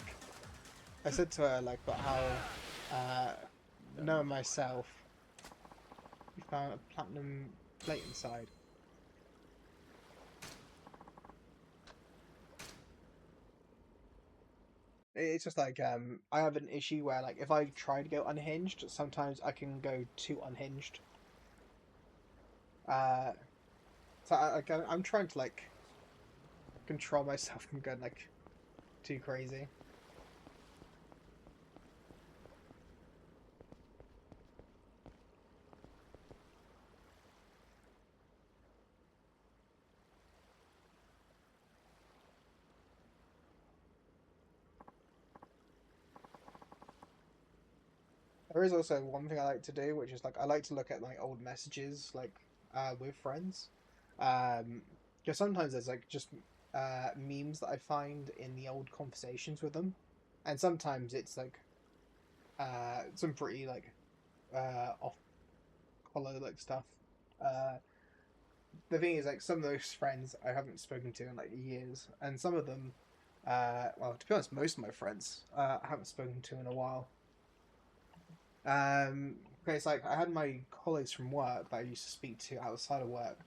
I said to her like about how uh, knowing myself, you found a platinum plate inside. It's just like I have an issue where like if I try to go unhinged, sometimes I can go too unhinged. Uh, so I'm trying to like control myself from going like too crazy. There is also one thing I like to do, which is like I like to look at my old messages like with friends. Um, because sometimes there's like just memes that I find in the old conversations with them, and sometimes it's like some pretty like off color like stuff. Uh, the thing is like some of those friends I haven't spoken to in like years, and some of them, well, to be honest, most of my friends I haven't spoken to in a while. Okay, it's like I had my colleagues from work that I used to speak to outside of work,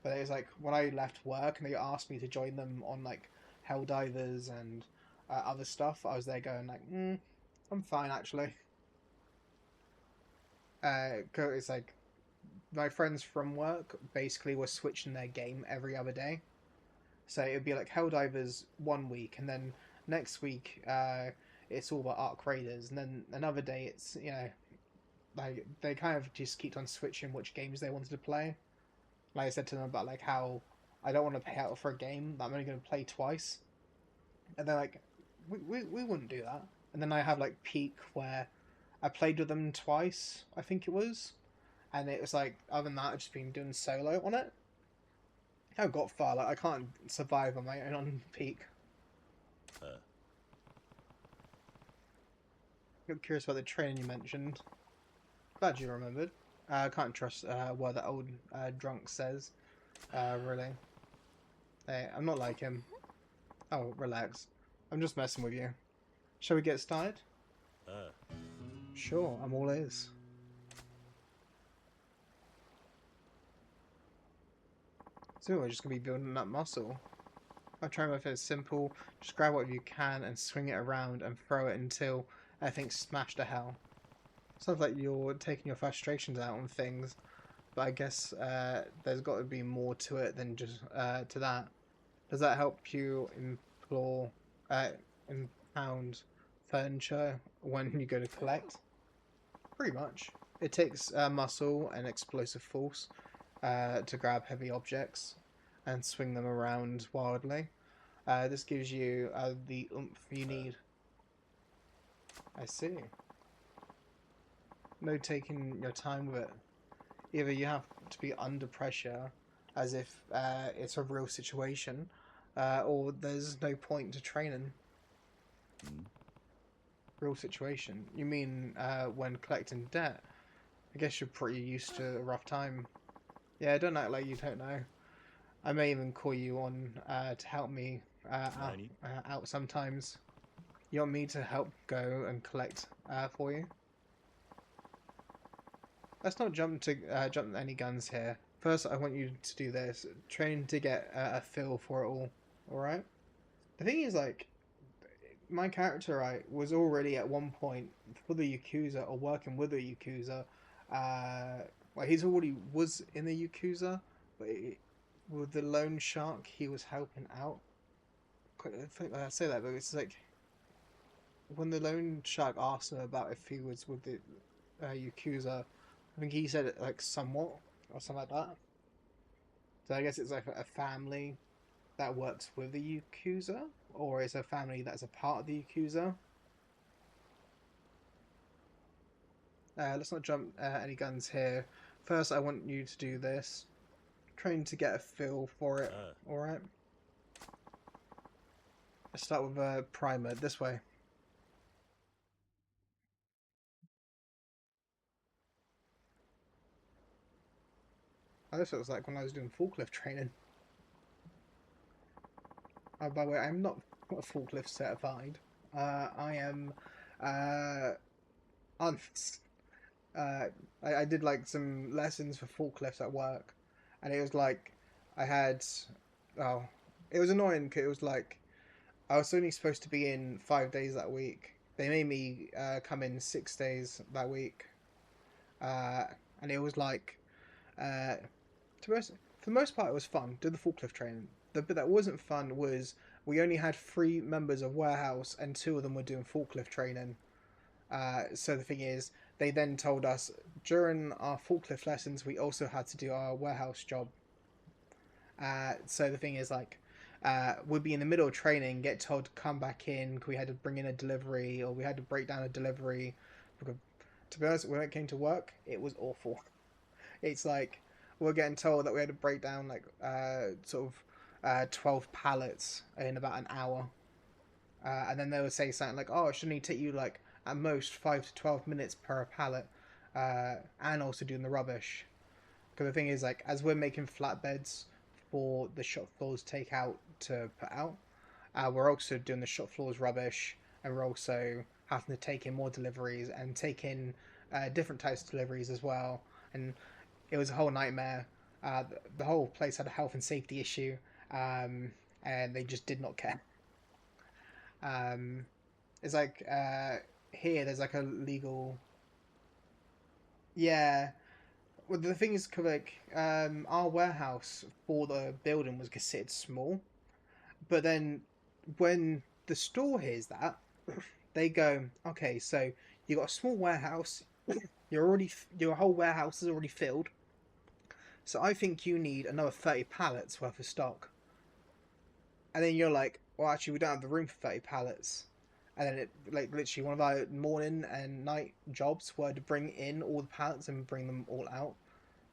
but it was like when I left work and they asked me to join them on like Helldivers and other stuff, I was there going like, I'm fine actually. 'Cause it's like my friends from work basically were switching their game every other day. So it'd be like Helldivers one week, and then next week it's all about Arc Raiders, and then another day it's like they kind of just keep on switching which games they wanted to play. Like I said to them about like how I don't want to pay out for a game that I'm only going to play twice, and they're like, we wouldn't do that. And then I have like Peak where I played with them twice, I think it was, and it was like other than that I've just been doing solo on it. I got far, like I can't survive on my own on Peak. I'm curious about the training you mentioned. Glad you remembered. I can't trust what that old drunk says. Really. Hey, I'm not like him. Oh, relax. I'm just messing with you. Shall we get started? Sure, I'm all ears. So we're just gonna be building that muscle. I'll try my it's simple. Just grab what you can and swing it around and throw it until everything's smashed to hell. Sounds like you're taking your frustrations out on things, but I guess there's got to be more to it than just to that. Does that help you implore, impound furniture when you go to collect? Pretty much. It takes muscle and explosive force to grab heavy objects and swing them around wildly. This gives you the oomph you need. I see. No taking your time with it. Either you have to be under pressure, as if it's a real situation, or there's no point to training. Real situation. You mean when collecting debt? I guess you're pretty used to a rough time. Yeah, don't act like you don't know. I may even call you on to help me out sometimes. You want me to help go and collect for you? Let's not jump any guns here. First, I want you to do this. Train to get a feel for it all. All right. The thing is, like, my character, right, was already at one point for the Yakuza or working with the Yakuza. Well, he's already was in the Yakuza, but with the loan shark, he was helping out. I say that, but it's like when the loan shark asked him about if he was with the Yakuza, I think he said it like somewhat or something like that. So I guess it's like a family. that works with the Yakuza, or is a family that's a part of the Yakuza. Let's not jump any guns here. First, I want you to do this. Trying to get a feel for it. Alright. Let's start with a primer this way. Oh, this looks like when I was doing forklift training. By the way, I'm not forklift certified. I am honest. I did like some lessons for forklifts at work, and it was like I had, oh, it was annoying because it was like I was only supposed to be in 5 days that week. They made me come in 6 days that week, uh, and it was like, uh, for the most part, it was fun. Did the forklift training. The bit that wasn't fun was we only had 3 members of warehouse, and 2 of them were doing forklift training. So the thing is, they then told us during our forklift lessons we also had to do our warehouse job. So the thing is, like, we'd be in the middle of training, get told to come back in. We had to bring in a delivery, or we had to break down a delivery. To be honest, when it came to work, it was awful. It's like we're getting told that we had to break down like 12 pallets in about an hour, and then they would say something like, "Oh, it should only take you like at most 5 to 12 minutes per pallet," and also doing the rubbish. Because the thing is, like, as we're making flatbeds for the shop floors take out to put out, we're also doing the shop floors rubbish, and we're also having to take in more deliveries and take in different types of deliveries as well. And it was a whole nightmare. The whole place had a health and safety issue, um, and they just did not care. Um, it's like here, there's like a legal. Yeah. Well, the thing is, like, our warehouse for the building was considered small, but then when the store hears that, they go, "Okay, so you got a small warehouse. Your whole warehouse is already filled. So I think you need another 30 pallets worth of stock." And then you're like, "Well, actually, we don't have the room for 30 pallets." And then it, like, literally one of our morning and night jobs were to bring in all the pallets and bring them all out.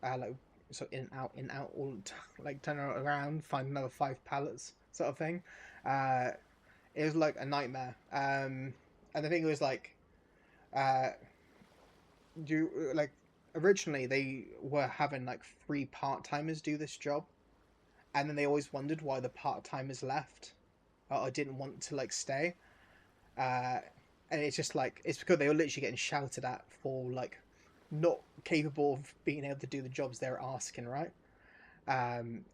Like, so in out, all like turn around, find another 5 pallets, sort of thing. Uh, it was like a nightmare. And the thing was like, uh, you like originally they were having like 3 part timers do this job, and then they always wondered why the part timers left or didn't want to like stay. Uh, and it's just like it's because they were literally getting shouted at for like not capable of being able to do the jobs they're asking, right?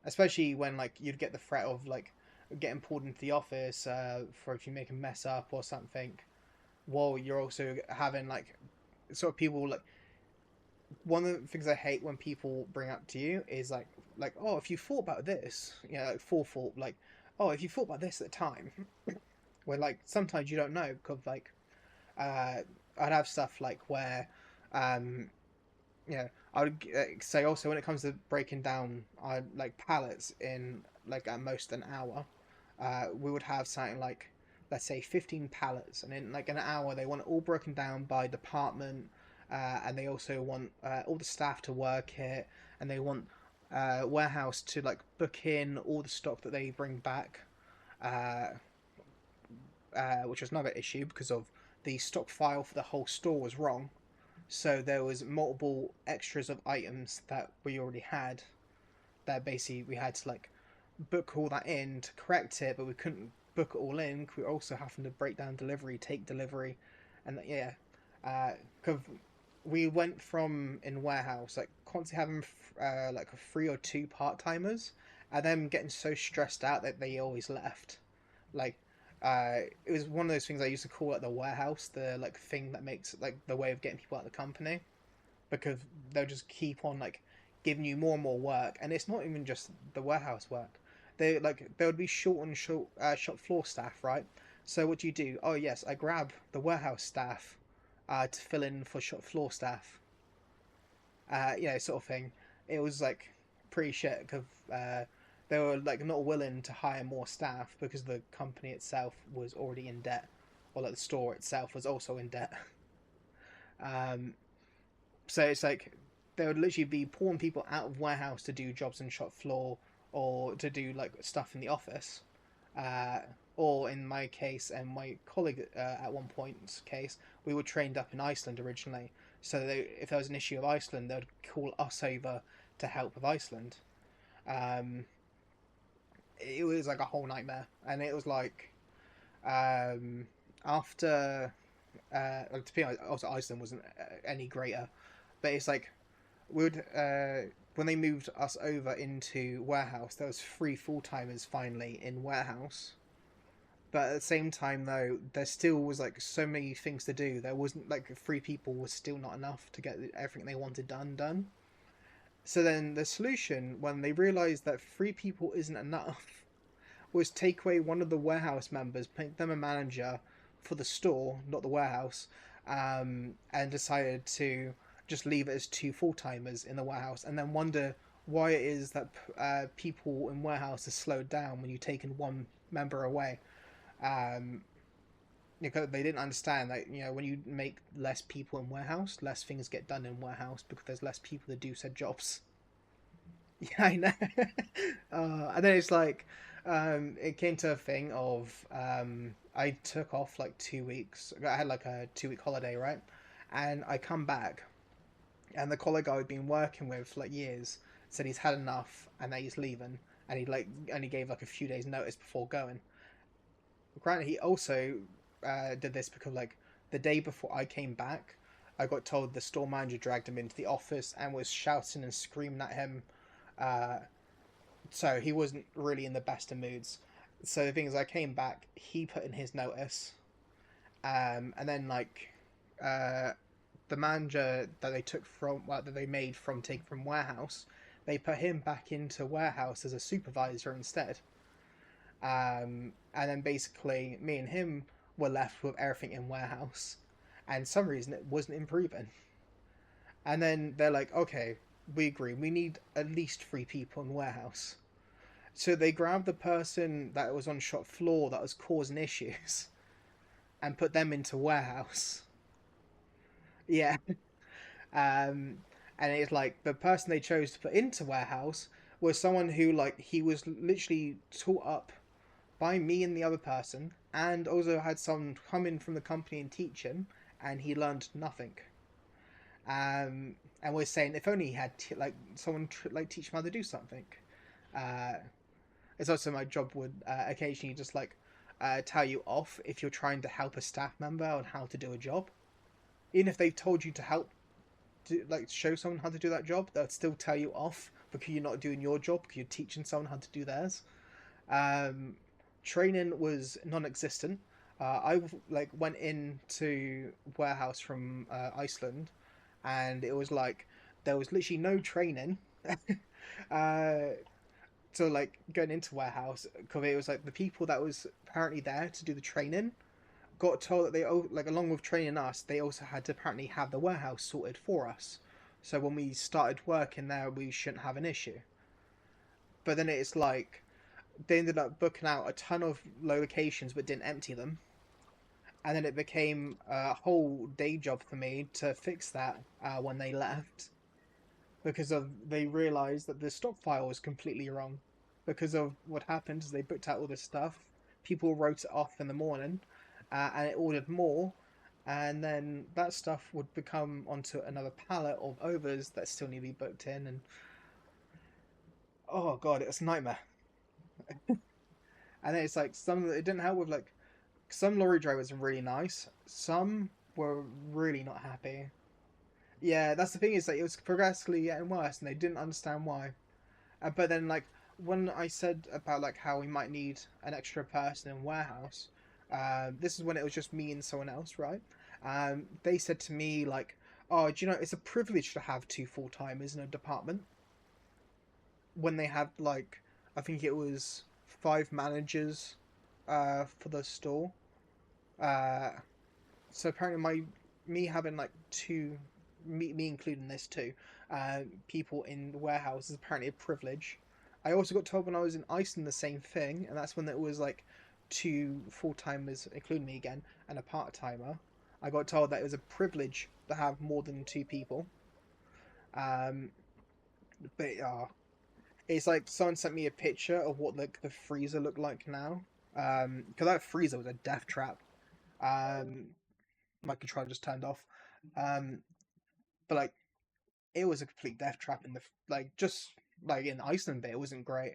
Especially when like you'd get the threat of like getting pulled into the office for if you make a mess up or something. While you're also having like sort of people like one of the things I hate when people bring up to you is like oh if you thought about this like forethought like oh if you thought about this at the time when like sometimes you don't know because like uh I'd have stuff like where um I would say also when it comes to breaking down like pallets in like at most an hour, we would have something like let's say 15 pallets, and in like an hour they want it all broken down by department, and they also want all the staff to work it, and they want warehouse to like book in all the stock that they bring back, uh, which was another issue because of the stock file for the whole store was wrong. So there was multiple extras of items that we already had that basically we had to like book all that in to correct it, but we couldn't book it all in. We were also having to break down delivery, take delivery, and yeah, because we went from in warehouse like constantly having like a 3 or 2 part timers, and them getting so stressed out that they always left. Like it was one of those things I used to call like the warehouse, the like thing that makes like the way of getting people out of the company, because they'll just keep on like giving you more and more work, and it's not even just the warehouse work. They like there would be shop floor staff, right? So what do you do? Oh yes, I grab the warehouse staff to fill in for shop floor staff. Sort of thing. It was like pretty shit because they were like not willing to hire more staff because the company itself was already in debt, or like the store itself was also in debt. Um, so it's like they would literally be pulling people out of warehouse to do jobs on shop floor or to do like stuff in the office. Uh, or in my case and my colleague at one point's case, we were trained up in Iceland originally. So if there was an issue of Iceland, they would call us over to help with Iceland. Um, it was like a whole nightmare, and it was like um, after to be honest, also Iceland wasn't any greater, but it's like we would when they moved us over into warehouse, there was 3 full-timers finally in warehouse. But at the same time, though, there still was like so many things to do. There wasn't like 3 people was still not enough to get everything they wanted done. So then the solution, when they realised that 3 people isn't enough, was take away one of the warehouse members, make them a manager for the store, not the warehouse, and decided to just leave it as 2 full-timers in the warehouse, and then wonder why it is that people in warehouse are slowed down when you've taken one member away. Um, because they didn't understand that when you make less people in warehouse, less things get done in warehouse because there's less people to do said jobs. Yeah, I know. And then it's like, it came to a thing of I took off like 2 weeks. I had like a 2 week holiday, right? And I come back, and the colleague I'd been working with for like years said he's had enough and that he's leaving, and he like only gave like a few days notice before going. Granted, he also did this because like the day before I came back, I got told the store manager dragged him into the office and was shouting and screaming at him. Uh, so he wasn't really in the best of moods. So the thing is, I came back, he put in his notice, and then like uh, the manager that they took from, well, that they made from take from warehouse, they put him back into warehouse as a supervisor instead. And then basically me and him were left with everything in warehouse, and some reason it wasn't improving. And then they're like, okay, we agree, we need at least 3 people in warehouse. So they grabbed the person that was on shop floor that was causing issues and put them into warehouse. Yeah. Um, and it's like the person they chose to put into warehouse was someone who like he was literally taught up by me and the other person, and also had someone come in from the company and teach him, and he learned nothing. And we're saying if only he had like someone like teach him how to do something. Uh, it's also my job would occasionally just like tell you off if you're trying to help a staff member on how to do a job, even if they've told you to help like show someone how to do that job, they'll still tell you off because you're not doing your job because you're teaching someone how to do theirs. Um, Training was non-existent. I like went into warehouse from Iceland, and it was like there was literally no training. uh, so like going into warehouse, because it was like the people that was apparently there to do the training got told that they like along with training us, they also had to apparently have the warehouse sorted for us. So when we started working there, we shouldn't have an issue. But then it's like they ended up booking out a ton of locations but didn't empty them, and then it became a whole day job for me to fix that when they left, because of they realized that the stock file was completely wrong. Because of what happened is they booked out all this stuff, people wrote it off in the morning, and it ordered more, and then that stuff would become onto another pallet of overs that still need to be booked in, and oh god, it was a nightmare. And then it's like some it didn't help with like some lorry drivers are really nice. Some were really not happy. Yeah, that's the thing is like it was progressively getting worse, and they didn't understand why. But then like when I said about like how we might need an extra person in warehouse, this is when it was just me and someone else, right? They said to me like, "Oh, do you know it's a privilege to have 2 full-timers in a department." When they had like, I think it was 5 managers, for the store. Uh, so apparently me having like me including this too, people in the warehouse is apparently a privilege. I also got told when I was in Iceland the same thing, and that's when it was like two full timers, including me again, and a part timer. I got told that it was a privilege to have more than two people. Um, but it's like someone sent me a picture of what like the freezer looked like now. Because that freezer was a death trap. Um, my controller just turned off. Um, but like it was a complete death trap in the like just like in Iceland bit, it wasn't great.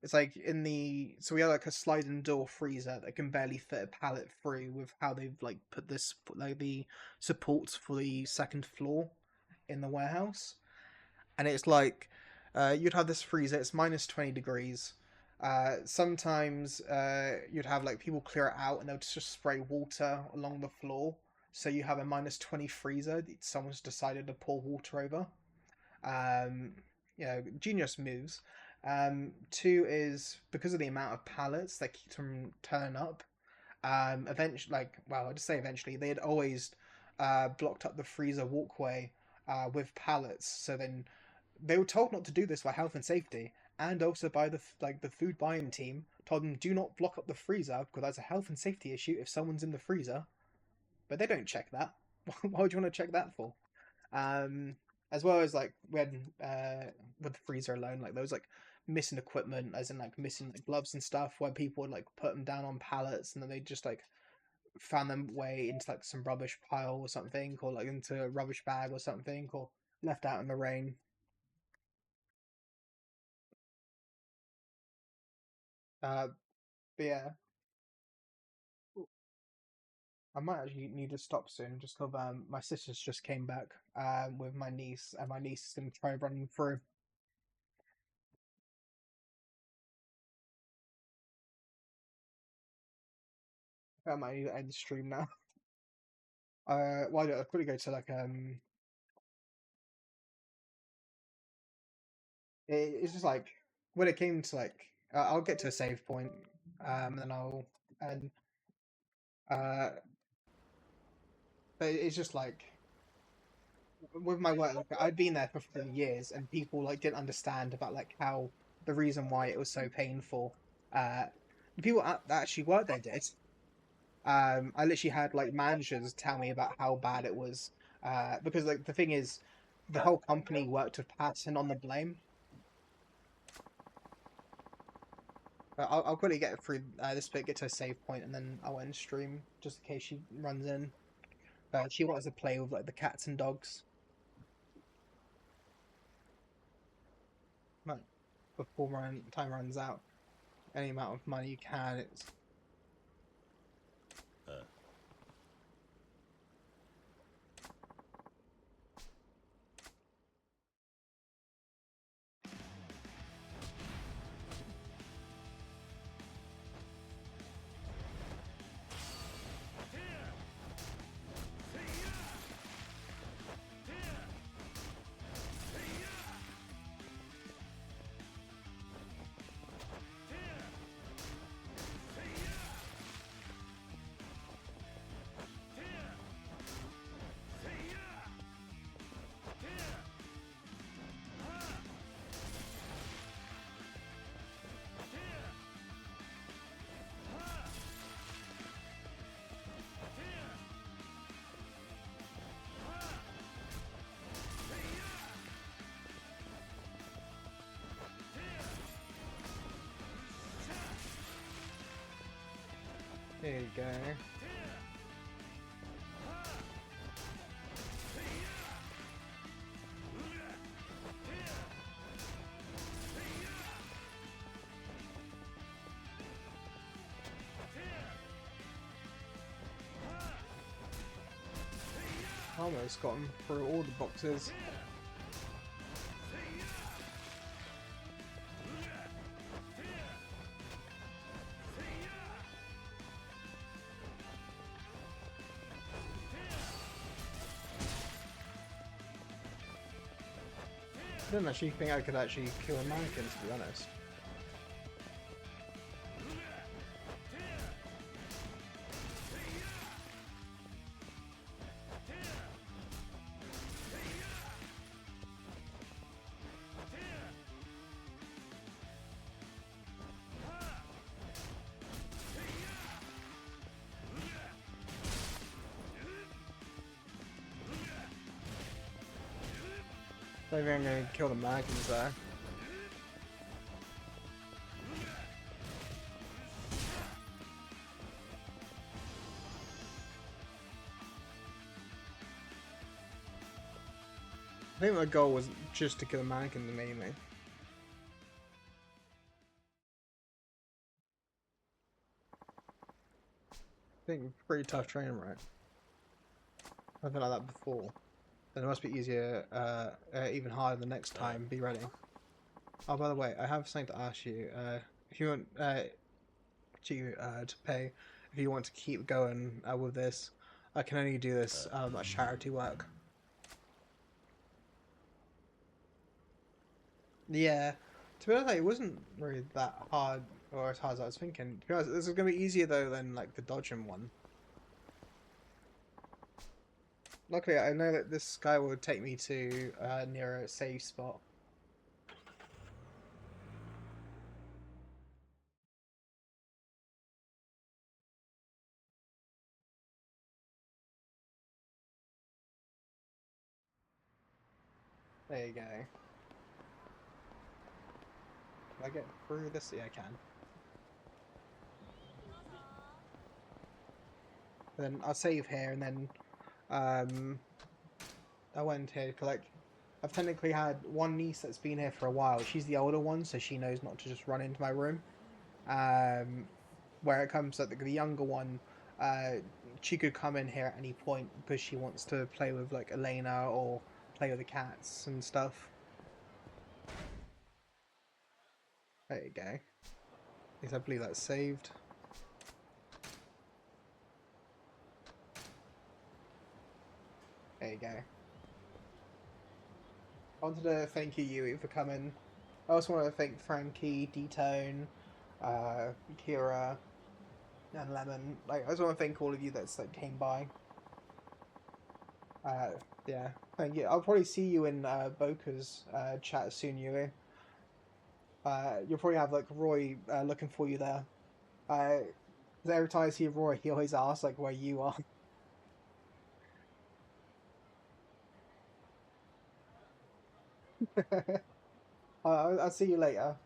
It's like in the so we had like a sliding door freezer that can barely fit a pallet through with how they've like put like the supports for the second floor in the warehouse, and it's like you'd have this freezer. It's minus 20 degrees. Sometimes you'd have like people clear it out and they'll just spray water along the floor. So you have a minus 20 freezer that someone's decided to pour water over. Um, genius moves. Two is because of the amount of pallets that keep them turning up. Eventually, like, well, I'd just say eventually, they had always blocked up the freezer walkway with pallets. So then they were told not to do this for health and safety, and also by the food buying team told them do not block up the freezer because that's a health and safety issue if someone's in the freezer. But they don't check that. Why would you want to check that for? Um, as well as like when with the freezer alone, like there was like missing equipment, as in like missing like, gloves and stuff, where people would like put them down on pallets and then they just like found them way into like some rubbish pile or something, or like into a rubbish bag or something, or left out in the rain. Uh, but yeah, I might actually need to stop soon just because my sisters just came back with my niece, and my niece is gonna try running through. I might need to end the stream now. Why don't I probably go to like it's just like when it came to like I'll get to a save point, and then I'll and uh, but it's just like with my work, like I'd been there for 3 years, and people like didn't understand about like how the reason why it was so painful. Uh, the people that actually worked there did. I literally had like managers tell me about how bad it was. Because like the thing is, the whole company worked with Patton on the blame. But I'll quickly get through this bit, get to a save point, and then I'll end stream just in case she runs in. But she wants to play with like the cats and dogs. Like, before time runs out, any amount of money you can. It's there you go. Almost gotten through all the boxes. I didn't actually think I could actually kill Americans, to be honest. Maybe I'm gonna kill the mannequins there. I think my goal was just to kill the mannequins mainly. I think pretty tough training, right? Nothing like that before. Then it must be easier, even harder the next time. Be ready. Oh, by the way, I have something to ask you. If you want to pay, if you want to keep going with this, I can only do this as charity work. Yeah, to be honest, like, it wasn't really that hard or as hard as I was thinking. To be honest, this is gonna be easier though than like the dodging one. Luckily, I know that this guy will take me to near a safe spot. There you go. Can I get through this? Yeah, I can. Then I'll save here, and then um, I went here to like. I've technically had one niece that's been here for a while. She's the older one, so she knows not to just run into my room. Um, where it comes to the younger one, uh, she could come in here at any point because she wants to play with like Elena or play with the cats and stuff. There you go. At least I believe that's saved. There you go. I wanted to thank you, Yui, for coming. I also want to thank Frankie, D-Tone, uh, Kira, and Lemon. Like, I just want to thank all of you that's like came by. Uh, yeah, thank you. I'll probably see you in Boka's chat soon, Yui. You'll probably have like Roy looking for you there. Uh, 'cause every time I see Roy, he always asks like where you are. I'll see you later.